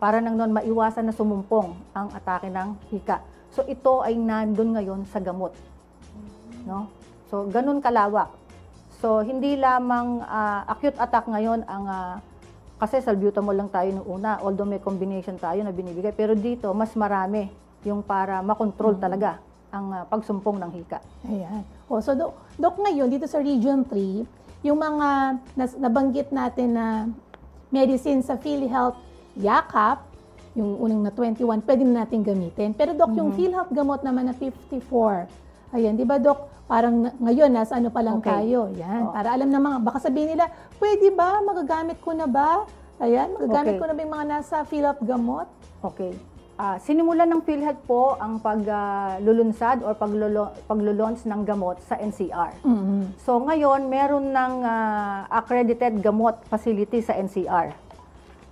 para nang noon maiwasan na sumumpong ang atake ng hika. So ito ay nandun ngayon sa gamot. No? So ganun kalawak. So, hindi lamang acute attack ngayon ang kasi salbutamol lang tayo nung una, although may combination tayo na binibigay. Pero dito, mas marami yung para makontrol talaga ang pagsumpong ng hika. Ayan. So, Dok, ngayon, dito sa Region 3, yung mga nabanggit natin na medicine sa PhilHealth Yakap, yung unang na 21, pwede na natin gamitin. Pero Dok, yung PhilHealth gamot naman na 54, ayan, di ba Dok, parang ngayon, nasa ano pa lang tayo. Yan, para alam na mga, baka sabihin nila, pwede ba? Magagamit ko na ba? Ayan, magagamit ko na ba yung mga nasa PhilHealth gamot? Okay. Sinimulan ng PhilHealth po ang paglulunsad or paglulaunch ng gamot sa NCR. So ngayon, meron ng accredited gamot facility sa NCR.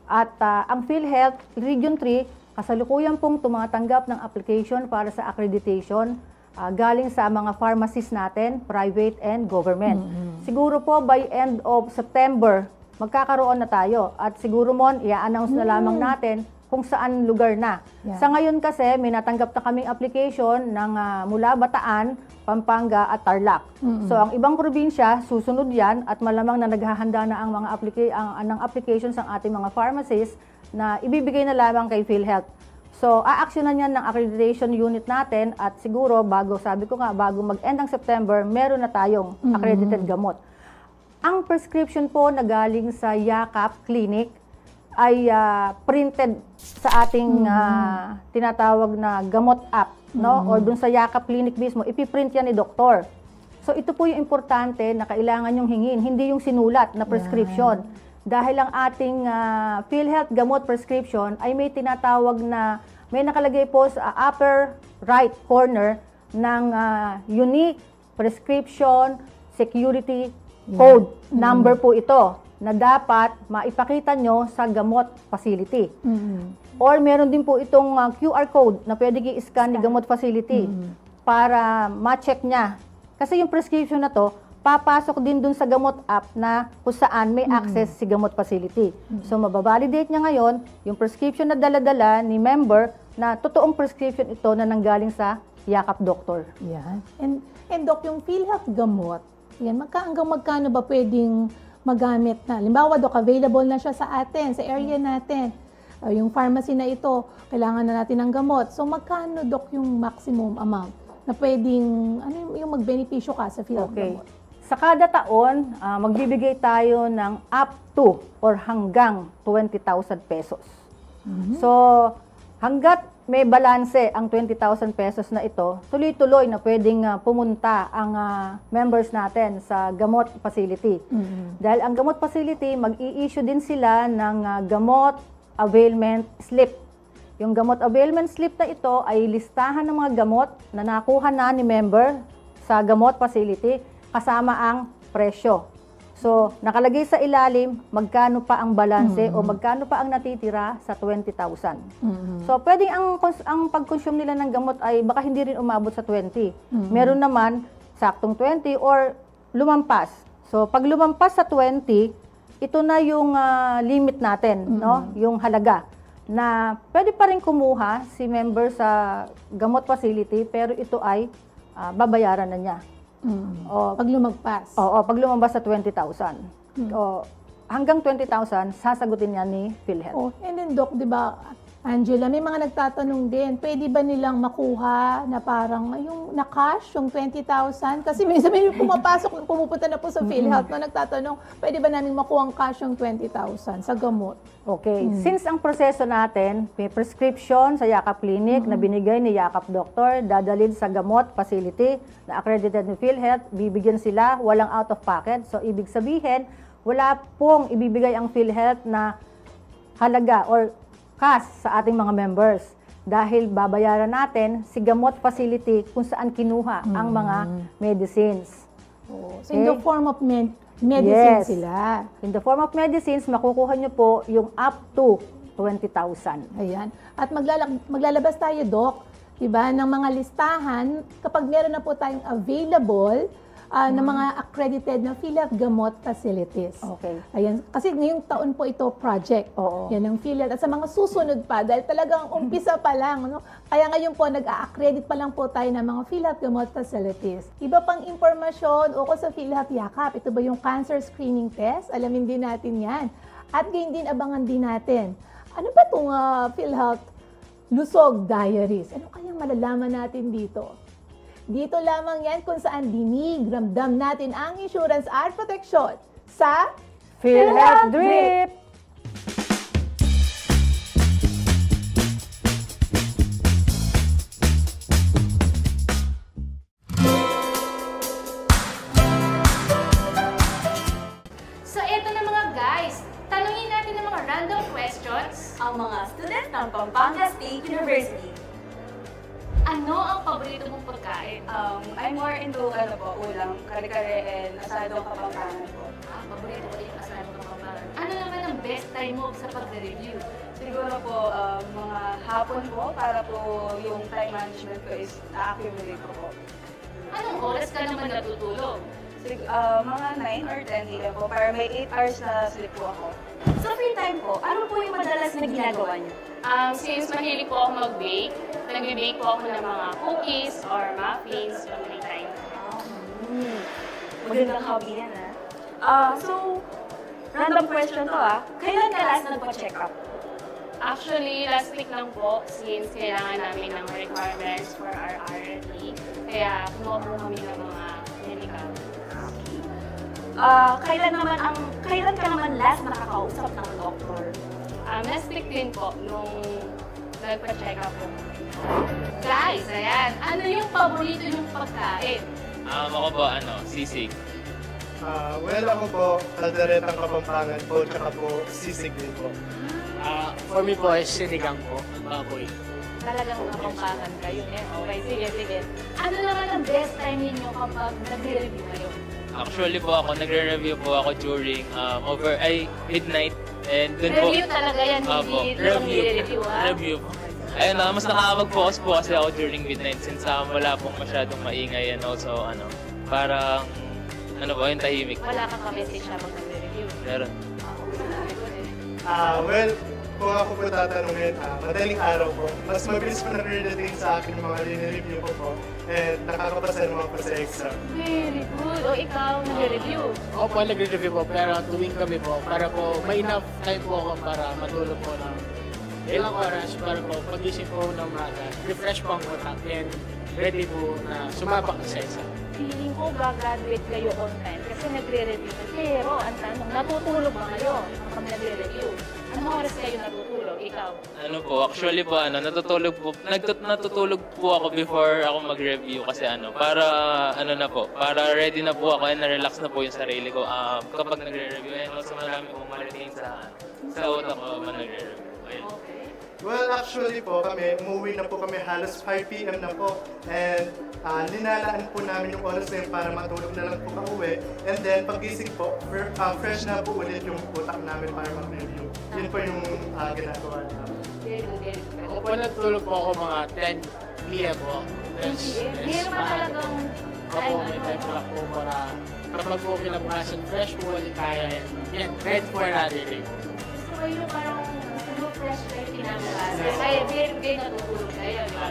At ang PhilHealth Region 3, kasalukuyan pong tumatanggap ng application para sa accreditation galing sa mga pharmacies natin, private and government. Siguro po by end of September, magkakaroon na tayo. At siguro mon, i-announce na lamang natin kung saan lugar na. Sa ngayon kasi, may natanggap na kaming application ng mula Bataan, Pampanga at Tarlac. So ang ibang probinsya, susunod yan at malamang na naghahanda na ang mga applications ng ating mga pharmacies na ibibigay na lamang kay PhilHealth. So, a-actionan yan ng accreditation unit natin at siguro, sabi ko nga, bago mag-end ng September, meron na tayong accredited gamot. Ang prescription po na galing sa Yakap Clinic ay printed sa ating tinatawag na gamot app, no? Or dun sa Yakap Clinic mismo, ipiprint yan ni doktor. So, ito po yung importante na kailangan yung hingin, hindi yung sinulat na prescription. Dahil ang ating PhilHealth gamot prescription ay may tinatawag na, may nakalagay po sa upper right corner ng unique prescription security code number po ito na dapat maipakita nyo sa gamot facility. Or meron din po itong QR code na pwede i-scan ni gamot facility para ma-check niya. Kasi yung prescription na to, papasok din dun sa gamot app na kung saan may access si gamot facility. So, mababalidate niya ngayon yung prescription na dala-dala ni member na totoong prescription ito na nanggaling sa Yakap Doctor. Yan. And Doc, yung PhilHealth gamot, yan, hanggang magkano ba pwedeng magamit na? Limbawa, Doc, available na siya sa atin, sa area natin. Yung pharmacy na ito, kailangan na natin ng gamot. So, magkano, Doc, yung maximum amount na pwedeng, yung magbenepisyo ka sa PhilHealth gamot? Sa kada taon, magbibigay tayo ng up to or hanggang 20,000 pesos. So, hanggat may balanse ang 20,000 pesos na ito, tuloy-tuloy na pwedeng pumunta ang members natin sa gamot facility. Dahil ang gamot facility, mag-i-issue din sila ng gamot availment slip. Yung gamot availment slip na ito ay listahan ng mga gamot na nakuha na ni member sa gamot facility kasama ang presyo. So, nakalagay sa ilalim, magkano pa ang balanse o magkano pa ang natitira sa 20,000. So, pwedeng ang pag-consume nila ng gamot ay baka hindi rin umabot sa 20. Meron naman saktong 20 or lumampas. So, pag lumampas sa 20, ito na yung limit natin, no? Yung halaga na pwede pa rin kumuha si member sa gamot facility pero ito ay babayaran na niya. Pag lumagpas. Oo, pag lumabas sa 20,000. Hanggang 20,000, sasagutin niya ni PhilHealth. And then, Doc, di ba, Angela, may mga nagtatanong din, pwede ba nilang makuha na parang yung na-cash, yung 20,000? Kasi may sabihin yung pumapasok, pumupunta na po sa PhilHealth na nagtatanong, pwede ba namin makuha ang cash yung 20,000 sa gamot? Okay. Since ang proseso natin, may prescription sa Yakap Clinic na binigay ni Yakap Doctor, dadalhin sa gamot facility na accredited ni PhilHealth, bibigyan sila, walang out of pocket. So, ibig sabihin, wala pong ibibigay ang PhilHealth na halaga or cash sa ating mga members. Dahil babayaran natin si gamot facility kung saan kinuha ang mga medicines. So, in the form of medicines sila. In the form of medicines, makukuha nyo po yung up to 20,000. Ayan. At maglalabas tayo, Doc, diba, ng mga listahan kapag meron na po tayong available ng mga accredited na PhilHealth gamot facilities. Okay. Ayan, kasi ngayong taon po ito project. Oo. Yan ang PhilHealth. At sa mga susunod pa, dahil talagang umpisa pa lang, no? Kaya ngayon po, nag-a-accredit pa lang po tayo ng mga PhilHealth gamot facilities. Iba pang impormasyon ukol sa PhilHealth Yakap. Ito ba yung cancer screening test? Alamin din natin yan. At gayon din, abangan din natin. Ano ba itong PhilHealth Lusog Diaries? Ano kayang malalaman natin dito? Dito lamang yan kung saan dinig, ramdam natin ang insurance at protection sa PhilHealth Drip! So eto na mga guys, tanungin natin ng mga random questions Ang mga student ng Pampanga State University. Ano ang paborito mong pagkain? I'm more into ulam, kare-kare and asadong Kapampangan po. Paborito ko din yung asadong Kapampangan. Ano naman ang best time mo sa pagre-review? Siguro po mga hapon po para po yung time management ko is na-accumulate ko po. Anong oras ka naman natutulog? Mga 9 or 10 a.m. po para may 8 hours na sleep po ako. Sa free time po, ano po yung madalas na ginagawa niyo? Since mahilig po ako mag-bake, nag-bake po ako ng mga cookies or muffins sa free time. Magandang hobby yan, So, random question to, Kailan ka last nagpa-check up? Actually, last week lang po, since kailangan namin ng requirements for our RRT, kaya kumuha po kami ng mga medical. Kailan ka naman last nakakausap ng doktor? Last week din po, nung nagpa-check up po. Guys, ayan, ano yung paborito yung pagkain? Ako po, sisig. Well, ako po, kalderetang Kapampangan po, tsaka po sisig din po. For me po, sinigang po, baboy. Talagang Kapampangan kayo, Okay, sige. Ano naman ang best time ninyo kapag nagre-review kayo? Actually po ako, nagre-review po ako during midnight. And dun po, Review talaga yan, hindi review Review po. Ayun, mas nakakapag-focus po kasi ako during midnight since wala pong masyadong maingay and also parang yung tahimik. Wala kang ka-message na pag nagre-review. Meron. Well, kung ako po tatanungin, madaling araw po, mas mabilis po nagre-retain sa akin yung mga line-review ko po and nakakapasa naman po sa exam. Very good. O ikaw, nagre-review? Ako po nagre-review po, pero tuwing kami po, para po may enough time po ako para matulog po ng ilang oras para po pag-isip po ng umaga, refresh po ang utak and ready po na sumabak sa exam. Feeling ko gagraduate kayo on time kasi nagre-review. Pero ang tanong, natutulog ba kayo kapag nagre-review? Anong oras kayo natutulog? Ikaw? Actually po, natutulog po ako before ako mag-review kasi para ready na po ako and na-relax na po yung sarili ko kapag nagre-review. And also marami pong ma-retain sa utak ko kapag nagre-review. Well, actually po umuwi na po kami halos 5 p.m. na po and linalaan po namin yung oras na yun para matulog na lang po pauwi and then pag-gising po, fresh na po ulit yung utak namin para mag-review. Yun po yung ginagawa namin. Ako po natulog po ako mga 10 p.m. po. Meron ba talagang Ako may time clock po para kapag po kinabukasan fresh po ulit tayo and ready for another day. gusto kayo parang fresh kayo kinabukasan? Kaya very natutulog kayo, di ba?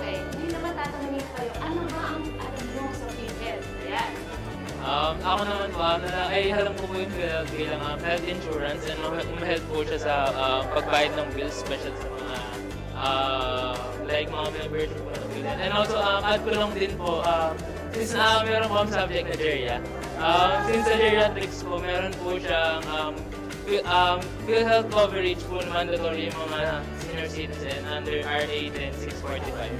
Okay. Hindi naman tatanungin kayo, ano ba ang alam mo sa PhilHealth? Ayan. Ako naman po, alam ko po yung PhilHealth bilang health insurance and ma-help po siya sa pagbayad ng bills, special sa mga mga membership po ng PhilHealth. And also, add ko lang din po, since meron po ang subject na Geria, since sa geriatrics po, meron po siyang PhilHealth coverage po na mandatory yung mga senior citizen under RA 10645.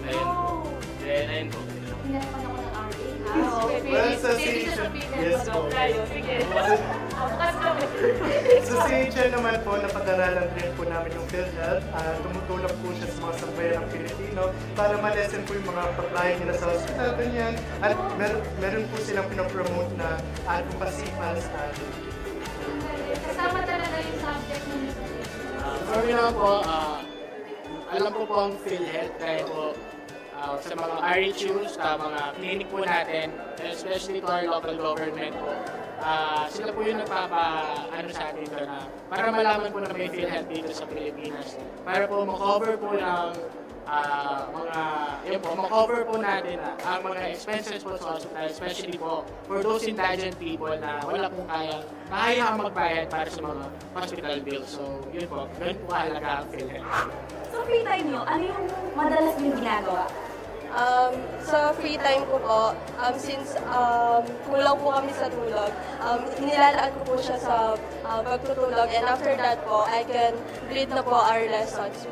Ayun po. Then, ayun po. Hinapan ako ng RA. Well, sa CHN, yes po. Sa CHN naman po, napag-aralan rin po namin yung PhilHealth. Tumutulong po siya sa mga sambayan ng Pilipino para ma-lessen po yung mga pag-apply nila sa hospital, ganyan. At meron po silang pinapromote na advocacy para sa atin. Kasama talaga yung subject ninyo sa For me naman po, alam ko po ang PhilHealth kaya po sa mga RHUs, sa mga clinic po natin, especially to our local government po. Sila po yung nagpapa-ano sa atin doon na para malaman po na may PhilHealth dito sa Pilipinas. Para po ma-cover po ng ma-cover po natin ang mga expenses po sa hospital, especially po for those indigent people na wala pong kaya magbayad para sa mga hospital bills. So, yun po, ganun po kahalaga ang PhilHealth. So, free time nyo, ano yung madalas yung ginagawa? Sa free time ko po, since kulang po kami sa tulog, nilalaan ko po siya sa pagtutulog, and after that po, I can read na po our lessons.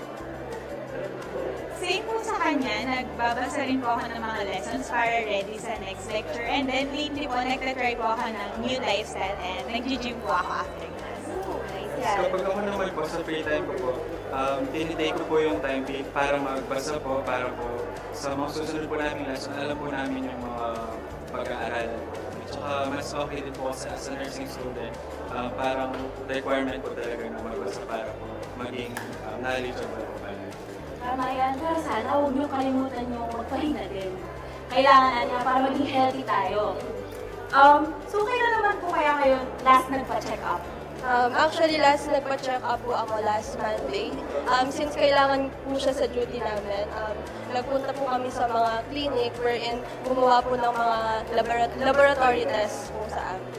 Same po sa kanya, nagbabasa rin po ako ng mga lessons para ready sa next lecture, and then lately po, nagtatry po ako ng new lifestyle and nag-gym po ako after class. So, pag ako naman po sa free time ko po, tinitake ko po yung time para magbasa po, para po sa mga susunod po namin lesson, alam po namin yung mga pag-aaral. Tsaka mas okay din po kasi as a nursing student, parang requirement po talaga na magbasa para po maging knowledgeable po pala. Tama yan, pero sana huwag niyo kalimutan yung magpahinga din. Kailangan natin para maging healthy tayo. So kailan naman po kaya kayo last nagpa-check up? Actually, last nagpa-check up po ako last Monday. Since kailangan po siya sa duty namin, nagpunta po kami sa mga clinic wherein gumawa po ng mga laboratory tests po sa amin.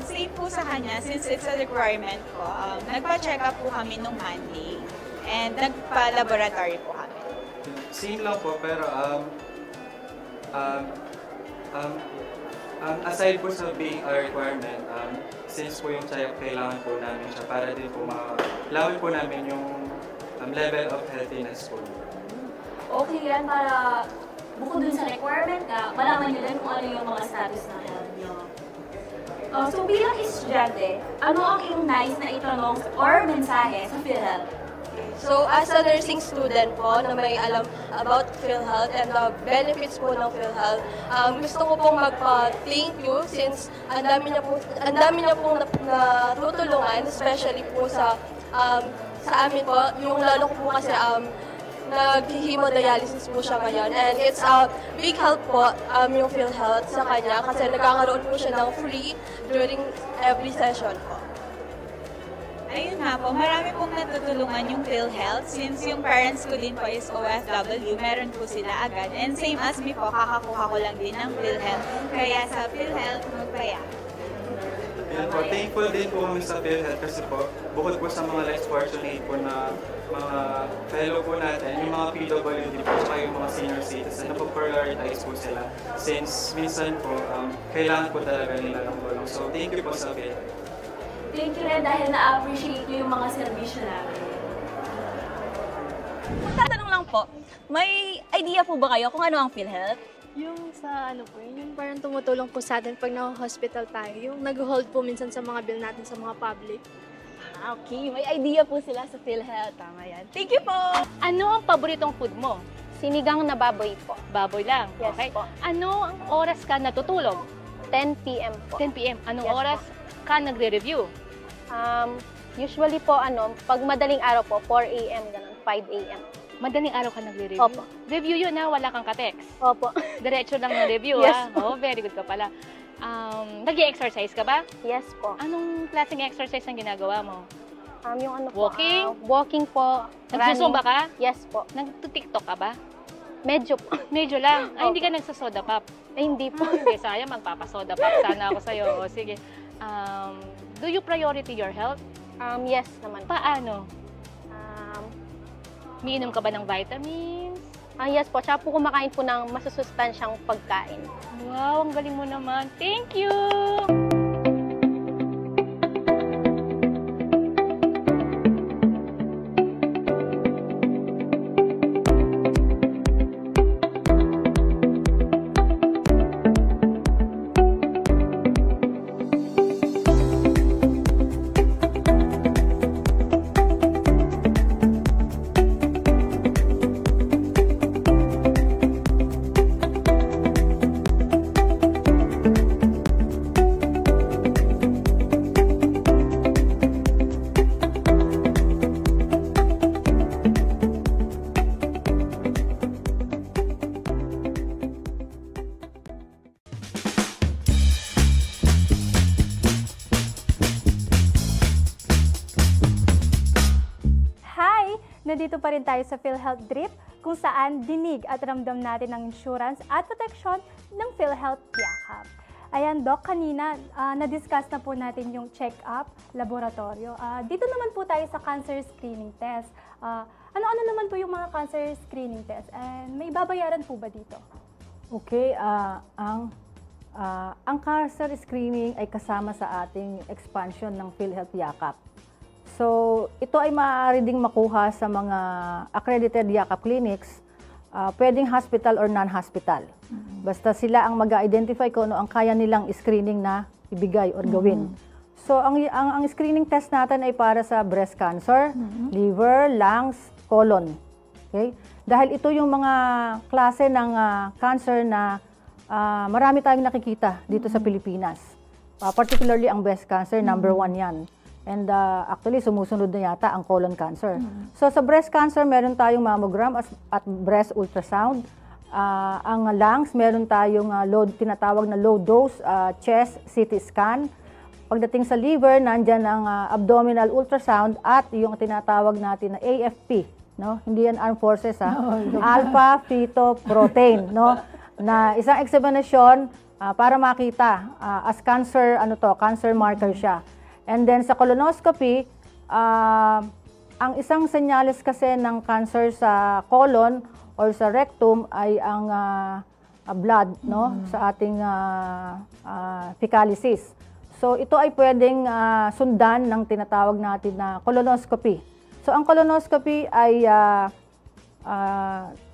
Same po sa kanya, since it's a requirement po, nagpa-check up po kami nung Monday and nagpa-laboratory po kami. Same lang po, pero aside po sa being a requirement, since po yung check-up kailangan po namin siya para din po malawin po namin yung level of healthiness po. Okay yan, para bukod dun sa requirement na malaman nyo din kung ano yung mga status ng health nyo. So bilang estudyante, ano ang iyong nais na itanong or mensahe sa PhilHealth? So, as a nursing student po na may alam about PhilHealth and the benefits po ng PhilHealth, gusto ko pong magpa-thank you since ang dami niya pong natutulungan, especially po sa amin po, yung lalo ko po kasi nag-hemodialysis po siya ngayon, and it's a big help po yung PhilHealth sa kanya kasi nagkakaroon po siya ng free during every session po. Ayun nga po, marami pong natutulungan yung PhilHealth since yung parents ko din po is OFW, meron po sila agad. And same as me po, kakakuha ko lang din ng PhilHealth. Kaya sa PhilHealth, magpaya. Yan po, thankful din po kami sa PhilHealth kasi po, bukod po sa mga less fortunate po na mga fellow po natin, yung mga PWD po, saka yung mga senior citizens, napo-prioritize po sila. Since minsan po, kailangan po talaga nila ng tulong. So, thank you po sa PhilHealth. Thank you rin dahil na-appreciate nyo yung mga servisyo namin. Tatanong lang po, may idea po ba kayo kung ano ang PhilHealth? Yung sa ano po, yung parang tumutulong po sa atin pag na-hospital tayo. Yung nag-hold po minsan sa mga bill natin sa mga public. Okay, may idea po sila sa PhilHealth. Tama yan. Thank you po! Ano ang paboritong food mo? Sinigang na baboy po. Baboy lang? Yes okay. po. Ano ang oras ka natutulog? 10 p.m. po. 10 p.m. Anong Yes oras ka nagre-review? Usually po, pag madaling araw po, 4 a.m. ganun, 5 a.m. Madaling araw ka nagre-review? Opo. Review yun na, wala kang ka-text? Opo. Diretso lang na review, Yes po. Oh, very good ka pala. Nag-i-exercise ka ba? Yes po. Anong klaseng exercise ang ginagawa mo? Yung ano po? Walking? Walking po. Nagsusumba ka? Yes po. Nag-tiktok ka ba? Medyo po. Medyo lang? Ay, hindi ka nagsasoda pop? Ay, hindi po. Hindi, sayang magpapasoda pop. Sana ako sa'yo. O, sige. Do you priority your health? Yes naman. Paano? Miinom ka ba ng vitamins? Yes po. Tsaka po kumakain po ng masusustansyang pagkain. Wow, ang galing mo naman. Thank you! nandito pa rin tayo sa PhilHealth Drip kung saan dinig at ramdam natin ang insurance at proteksyon ng PhilHealth Yakap. Ayan, Doc, kanina na-discuss na po natin yung check-up, laboratorio. Dito naman po tayo sa cancer screening test. Ano-ano naman po yung mga cancer screening test? And may babayaran po ba dito? Okay, ang cancer screening ay kasama sa ating expansion ng PhilHealth Yakap. So, ito ay maaari ding makuha sa mga accredited Yakap clinics, pwedeng hospital or non-hospital. Basta sila ang mag-identify kung ano ang kaya nilang screening na ibigay or gawin. So, ang screening test natin ay para sa breast cancer, liver, lungs, colon. Okay? Dahil ito yung mga klase ng cancer na marami tayong nakikita dito sa Pilipinas. Particularly ang breast cancer, number 1 yan. And actually, sumusunod na yata ang colon cancer. So sa breast cancer, meron tayong mammogram at breast ultrasound. Ang lungs, meron tayong tinatawag na low dose chest CT scan. Pagdating sa liver, nandyan ang abdominal ultrasound at yung tinatawag natin na AFP. No? Hindi yan armed forces, alpha fetoprotein. No? Na isang examinasyon para makita as cancer, cancer marker siya. And then sa colonoscopy, ang isang senyales kasi ng cancer sa colon or sa rectum ay ang blood, no, sa ating fecalysis. So ito ay pwedeng sundan ng tinatawag natin na colonoscopy. So ang colonoscopy ay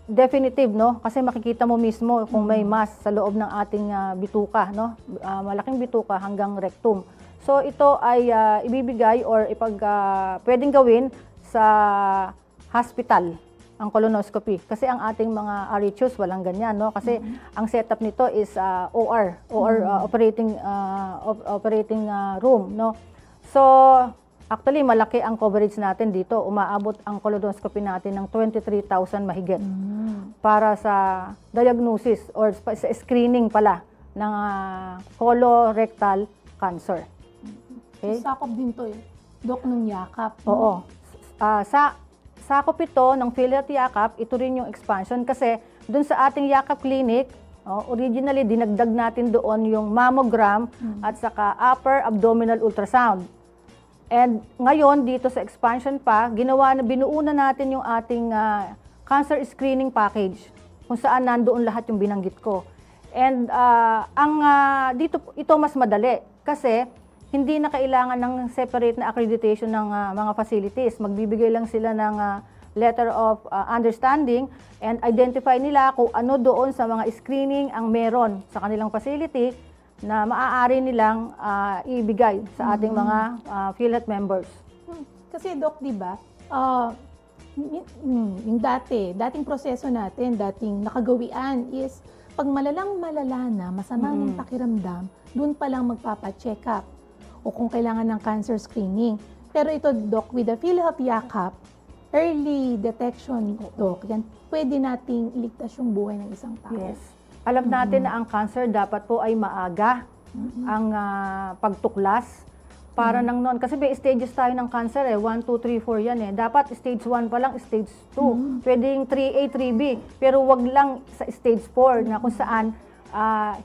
definitive, no, kasi makikita mo mismo kung may mass sa loob ng ating bituka, no, malaking bituka hanggang rectum. So ito ay ibibigay or pwedeng gawin sa hospital ang colonoscopy kasi ang ating mga RHUs walang ganyan, no, kasi ang setup nito is OR operating room, no. So actually malaki ang coverage natin dito, umaabot ang colonoscopy natin ng 23,000 mahigit para sa diagnosis or sa screening pala ng colorectal cancer. Okay. Sakop din to Dok, ng Yakap. Oo. Sakop ito ng PhilHealth Yakap, ito rin yung expansion kasi dun sa ating Yakap Clinic, originally dinagdag natin doon yung mammogram at saka upper abdominal ultrasound. And ngayon dito sa expansion pa, binuo na natin yung ating cancer screening package kung saan nandoon lahat yung binanggit ko. And dito ito mas madali kasi hindi na kailangan ng separate na accreditation ng mga facilities. Magbibigay lang sila ng letter of understanding and identify nila kung ano doon sa mga screening ang meron sa kanilang facility na maaari nilang ibigay sa ating mga PhilHealth members. Kasi Doc, di ba, yung dating proseso natin, dating nakagawian is pag malala na, masama ng pakiramdam, doon pa lang magpapa-check up o kung kailangan ng cancer screening. Pero ito, Doc, with the PhilHealth Yakap, early detection, Doc, yan, pwede nating iligtas yung buhay ng isang tao. Yes. Alam natin na ang cancer dapat po ay maaga ang pagtuklas para nang noon. Kasi may stages tayo ng cancer 1, 2, 3, 4 yan Dapat stage 1 pa lang, stage 2. Pwedeng 3A, 3B. Pero wag lang sa stage 4 na kung saan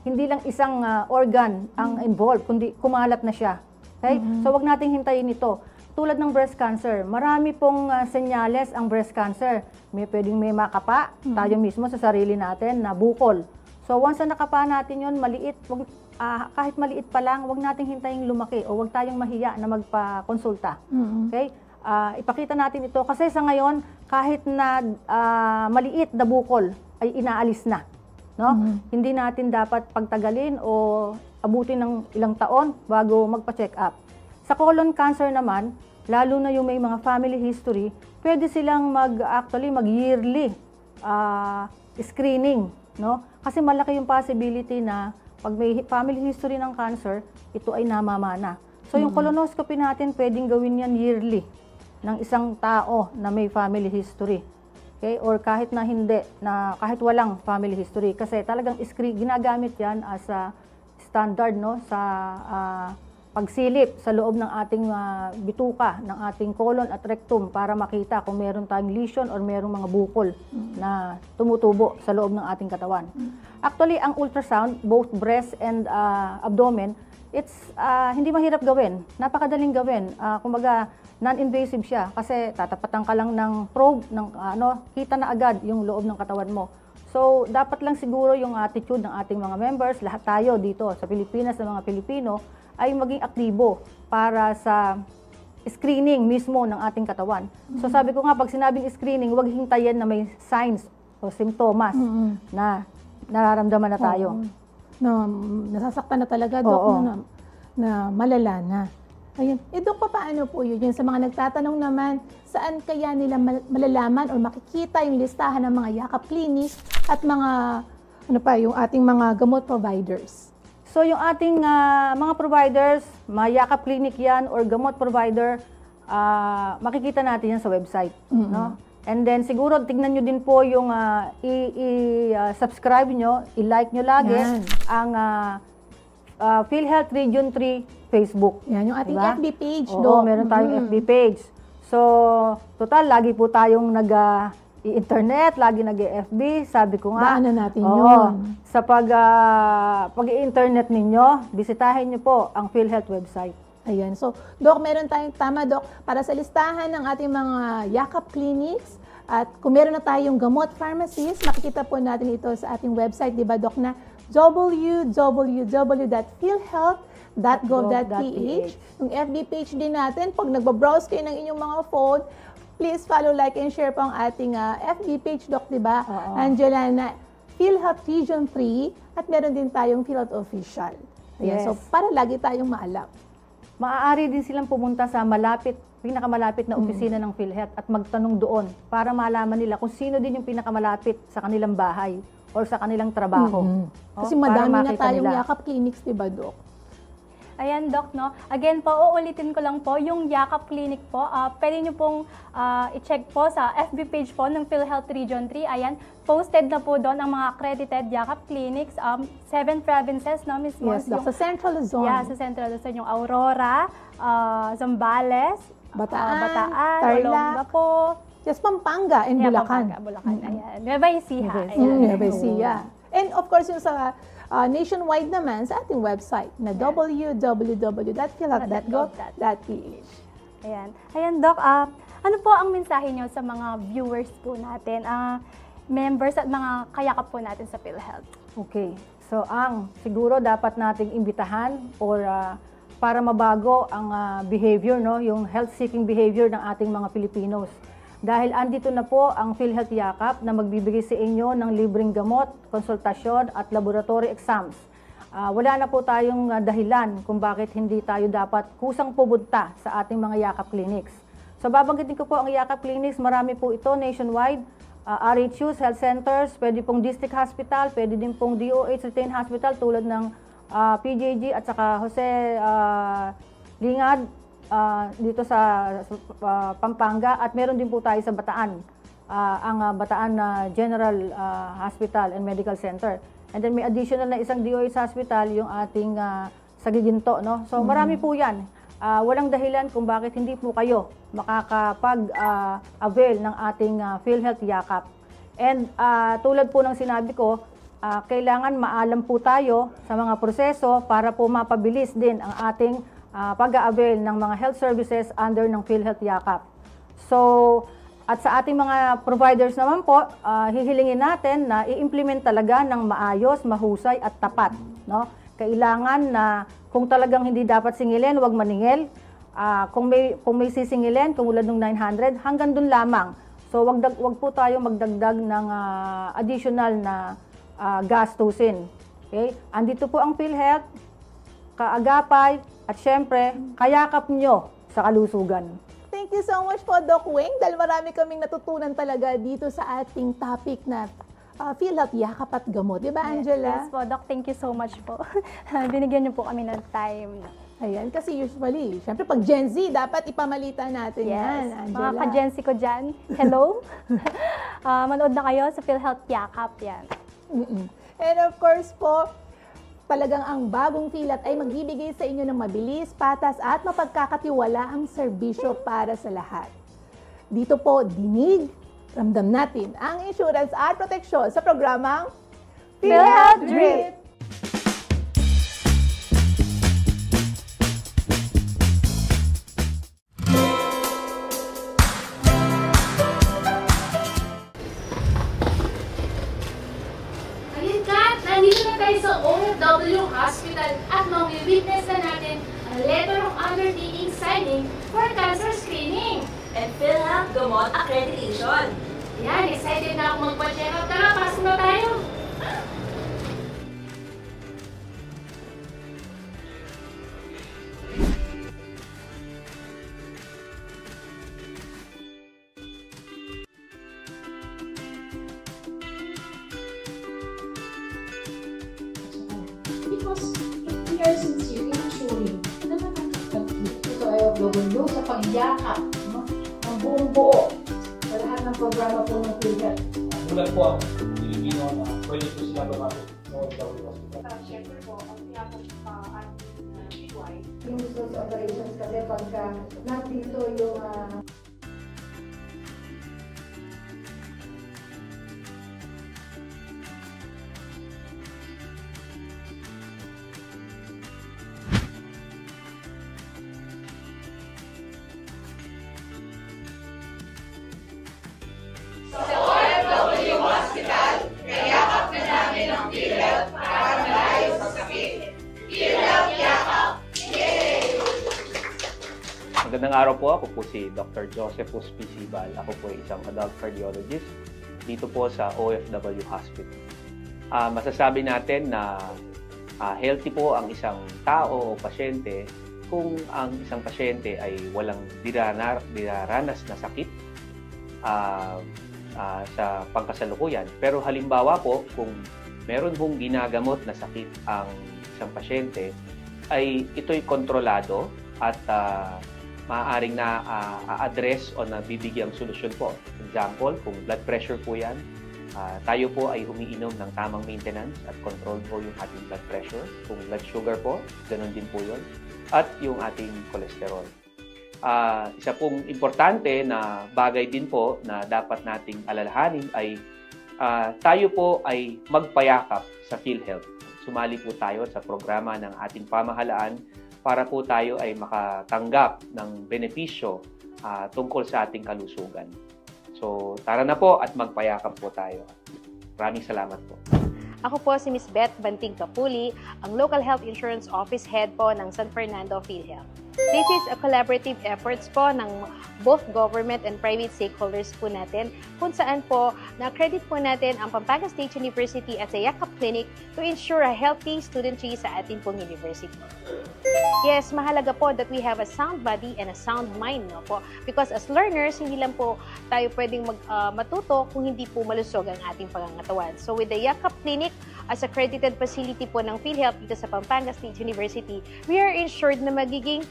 hindi lang isang organ ang involved, kundi kumalat na siya. Okay? So wag nating hintayin ito. Tulad ng breast cancer, marami pong senyales ang breast cancer. Pwedeng may makapa, tayo mismo sa sarili natin na bukol. So once na nakapa natin yon, maliit, kahit maliit pa lang, wag nating hintayin lumaki o wag tayong mahiya na magpa-konsulta. Okay? Ipakita natin ito kasi sa ngayon, kahit na maliit na bukol ay inaalis na. No? Hindi natin dapat pagtagalin o abutin ng ilang taon bago magpa-check up. Sa colon cancer naman, lalo na yung may mga family history, pwede silang mag-yearly screening, no? Kasi malaki yung possibility na pag may family history ng cancer, ito ay namamana. So yung colonoscopy natin, pwedeng gawin yan yearly ng isang tao na may family history. Okay? Or kahit na hindi, kahit walang family history. Kasi talagang ginagamit yan as a standard, no, sa pagsilip sa loob ng ating bituka, ng ating colon at rectum para makita kung meron tayong lesion or merong mga bukol na tumutubo sa loob ng ating katawan. Actually, ang ultrasound, both breast and abdomen, it's hindi mahirap gawin. Napakadaling gawin. Kumbaga, non-invasive siya kasi tatapatan ka lang ng probe, kita na agad yung loob ng katawan mo. So, dapat lang siguro yung attitude ng ating mga members, lahat tayo dito sa Pilipinas, ng mga Pilipino, ay maging aktibo para sa screening mismo ng ating katawan. So, sabi ko nga, pag sinabing screening, huwag hintayin na may signs o simptomas na nararamdaman na tayo. Na nasasaktan na talaga, Dok, na malala na. Ayun. Dok, paano po yun? Sa mga nagtatanong naman, saan kaya nila malalaman o makikita yung listahan ng mga yakap clinics at mga, yung ating mga gamot providers? So, yung ating mga providers, mga yakap clinic yan or gamot provider, makikita natin yan sa website. No? And then, siguro, tignan nyo din po yung i-subscribe nyo, i-like nyo lagi ang PhilHealth Region 3 Facebook. Yan, yung ating FB page. Oo, meron tayong FB page. So, total, lagi po tayong nag-internet, lagi nag-FB. Sabi ko nga. Daanan natin yun. Sa pag-internet ninyo, bisitahin nyo po ang PhilHealth website. Ayan. So, Dok, meron tayong tama, Dok, para sa listahan ng ating mga yakap clinics. At kung meron na tayong gamot pharmacies, makikita po natin ito sa ating website, di ba, Dok, na www.philhealth.gov.ph. Yung FB page din natin, pag nagbabrowse kayo ng inyong mga phone, please follow, like, and share po ang ating FB page, Dok, di ba? Angela, na PhilHealth Region 3 at meron din tayong PhilHealth Official. Ayan, so, para lagi tayong maalam. Maaari din silang pumunta sa pinakamalapit na opisina ng PhilHealth at magtanong doon para malaman nila kung sino din yung pinakamalapit sa kanilang bahay or sa kanilang trabaho. Kasi madami na tayong yakap clinics, di ba, Dok? Ayan, Doc, no? Again po, uulitin ko lang po, yung Yakap Clinic po, pwede nyo pong i-check po sa FB page po ng PhilHealth Region 3. Ayan, posted na po doon ang mga accredited Yakap Clinics. 7 provinces, no, Ms. Mons? Yes, Doc, sa Central Luzon. Yeah, sa Central Luzon. Yung Aurora, Zambales, Bataan, Olongapo, yes, Pampanga, and Bulacan. Bulacan, ayan. Nueva Ecija. Nueva Ecija. And of course, yung sa nationwide naman sa ating website na www.philhealth.gov.ph. Ayan. Ayan, Doc. Ano po ang mensahe nyo sa mga viewers po natin, members at mga kayakap po natin sa PhilHealth? Okay. So, siguro dapat nating imbitahan or para mabago ang behavior, no, yung health-seeking behavior ng ating mga Filipinos. Dahil andito na po ang PhilHealth Yakap na magbibigay sa inyo ng libreng gamot, konsultasyon at laboratory exams. Wala na po tayong dahilan kung bakit hindi tayo dapat kusang pupunta sa ating mga Yakap clinics. So babanggitin ko po ang Yakap clinics, marami po ito nationwide. RHUs, health centers, pwede pong district hospital, pwede din pong DOH retained hospital tulad ng PJG at saka Jose Lingad. Dito sa Pampanga at meron din po tayo sa Bataan, ang Bataan General Hospital and Medical Center. And then may additional na isang DOH hospital, yung ating sa Giginto, no? So marami po yan. Walang dahilan kung bakit hindi po kayo makakapag-avail ng ating PhilHealth Yakap. And tulad po ng sinabi ko, kailangan maalam po tayo sa mga proseso para po mapabilis din ang ating pag-a-avail ng mga health services under ng PhilHealth Yakap. So, at sa ating mga providers naman po, hihilingin natin na i-implement talaga ng maayos, mahusay at tapat. No? Kailangan na kung talagang hindi dapat singilin, huwag maningil. Kung may sisingilin, kumulad ng 900, hanggang dun lamang. So, wag po tayo magdagdag ng additional na gastusin. Okay? Andito po ang PhilHealth, kaagapay, at syempre, kayakap nyo sa kalusugan. Thank you so much po, Doc Weng, dahil marami kaming natutunan talaga dito sa ating topic na PhilHealth Yakap at Gamot. Di ba, Angela? Yes po, Doc. Thank you so much po. Binigyan niyo po kami ng time. Ayan, kasi usually, syempre pag Gen Z, dapat ipamalita natin yan, Angela. Mga ka-Gen Z ko dyan, hello. Manood na kayo sa PhilHealth Yakap yan. And of course po, Talagang ang bagong PhilHealth ay magbibigay sa inyo ng mabilis, patas at mapagkakatiwalaang serbisyo para sa lahat. Dito po, dinig, ramdam natin ang insurance at proteksyon sa programang PhilHealth Drip! Ayun, Kat! Nandito na tayo sa OFW Hospital at mawitness na natin ang letter of undertaking signing for cancer screening and PhilHealth Gamot Accreditation. Yan, excited na ako magpa-check up. Tara, pasok na tayo! Because we are sincere in ensuring na nakakapagpapit. Ito ay oblogulo sa pagyakap ng buong buo sa lahat ng programa po ng PhilHealth. Mulat po ang Pilipino na pwede po sila lumapit sa OFW Hospital. Siyempre po, ang pinapos yung business operations kasi pagka nandito yung Sa OFW Hospital, kayakap na namin ang PhilHealth para malayo sa sakit. PhilHealth Yakap! Yay! Magandang araw po, ako po si Dr. Josephus P. Sibal. Ako po ay isang adult cardiologist dito po sa OFW Hospital. Masasabi natin na healthy po ang isang tao o pasyente kung ang isang pasyente ay walang diraranas na sakit sa pangkasalukuyan. Pero halimbawa po, kung meron pong ginagamot na sakit ang isang pasyente, ay ito'y kontrolado at maaaring na-address o nabibigyang solusyon po. Example, kung blood pressure po yan, tayo po ay umiinom ng tamang maintenance at control po yung ating blood pressure. Kung blood sugar po, ganun din po yun. At yung ating cholesterol. Isa pong importante na bagay din po na dapat nating alalahanin ay tayo po ay magpayakap sa PhilHealth. Sumali po tayo sa programa ng ating pamahalaan para po tayo ay makatanggap ng benepisyo tungkol sa ating kalusugan. So tara na po at magpayakap po tayo. Maraming salamat po. Ako po si Ms. Beth Banting Capuli, ang Local Health Insurance Office Head po ng San Fernando PhilHealth. This is a collaborative efforts po ng both government and private stakeholders po natin kung saan po na-credit po natin ang Pampanga State University at sa Yakap Clinic to ensure a healthy studentry sa ating pong university. Yes, mahalaga po that we have a sound body and a sound mind, no po? Because as learners, hindi lang po tayo pwedeng matuto kung hindi po malusog ang ating pangangatawan. So with the Yakap Clinic, as accredited facility po ng PhilHealth dito sa Pampanga State University, we are ensured na magiging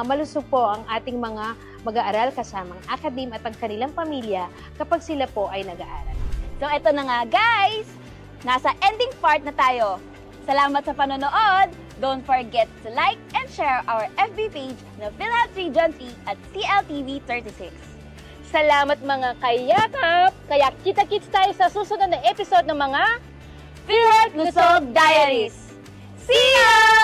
malusog po ang ating mga mag-aaral kasamang academe at ang kanilang pamilya kapag sila po ay nag-aaral. So eto na nga guys, nasa ending part na tayo. Salamat sa panonood! Don't forget to like and share our FB page na PhilHealth Region 3 at CLTV 36. Salamat mga kayakap! Kaya kita-kits tayo sa susunod na episode ng mga PhilHealth Lusog Diaries! See ya!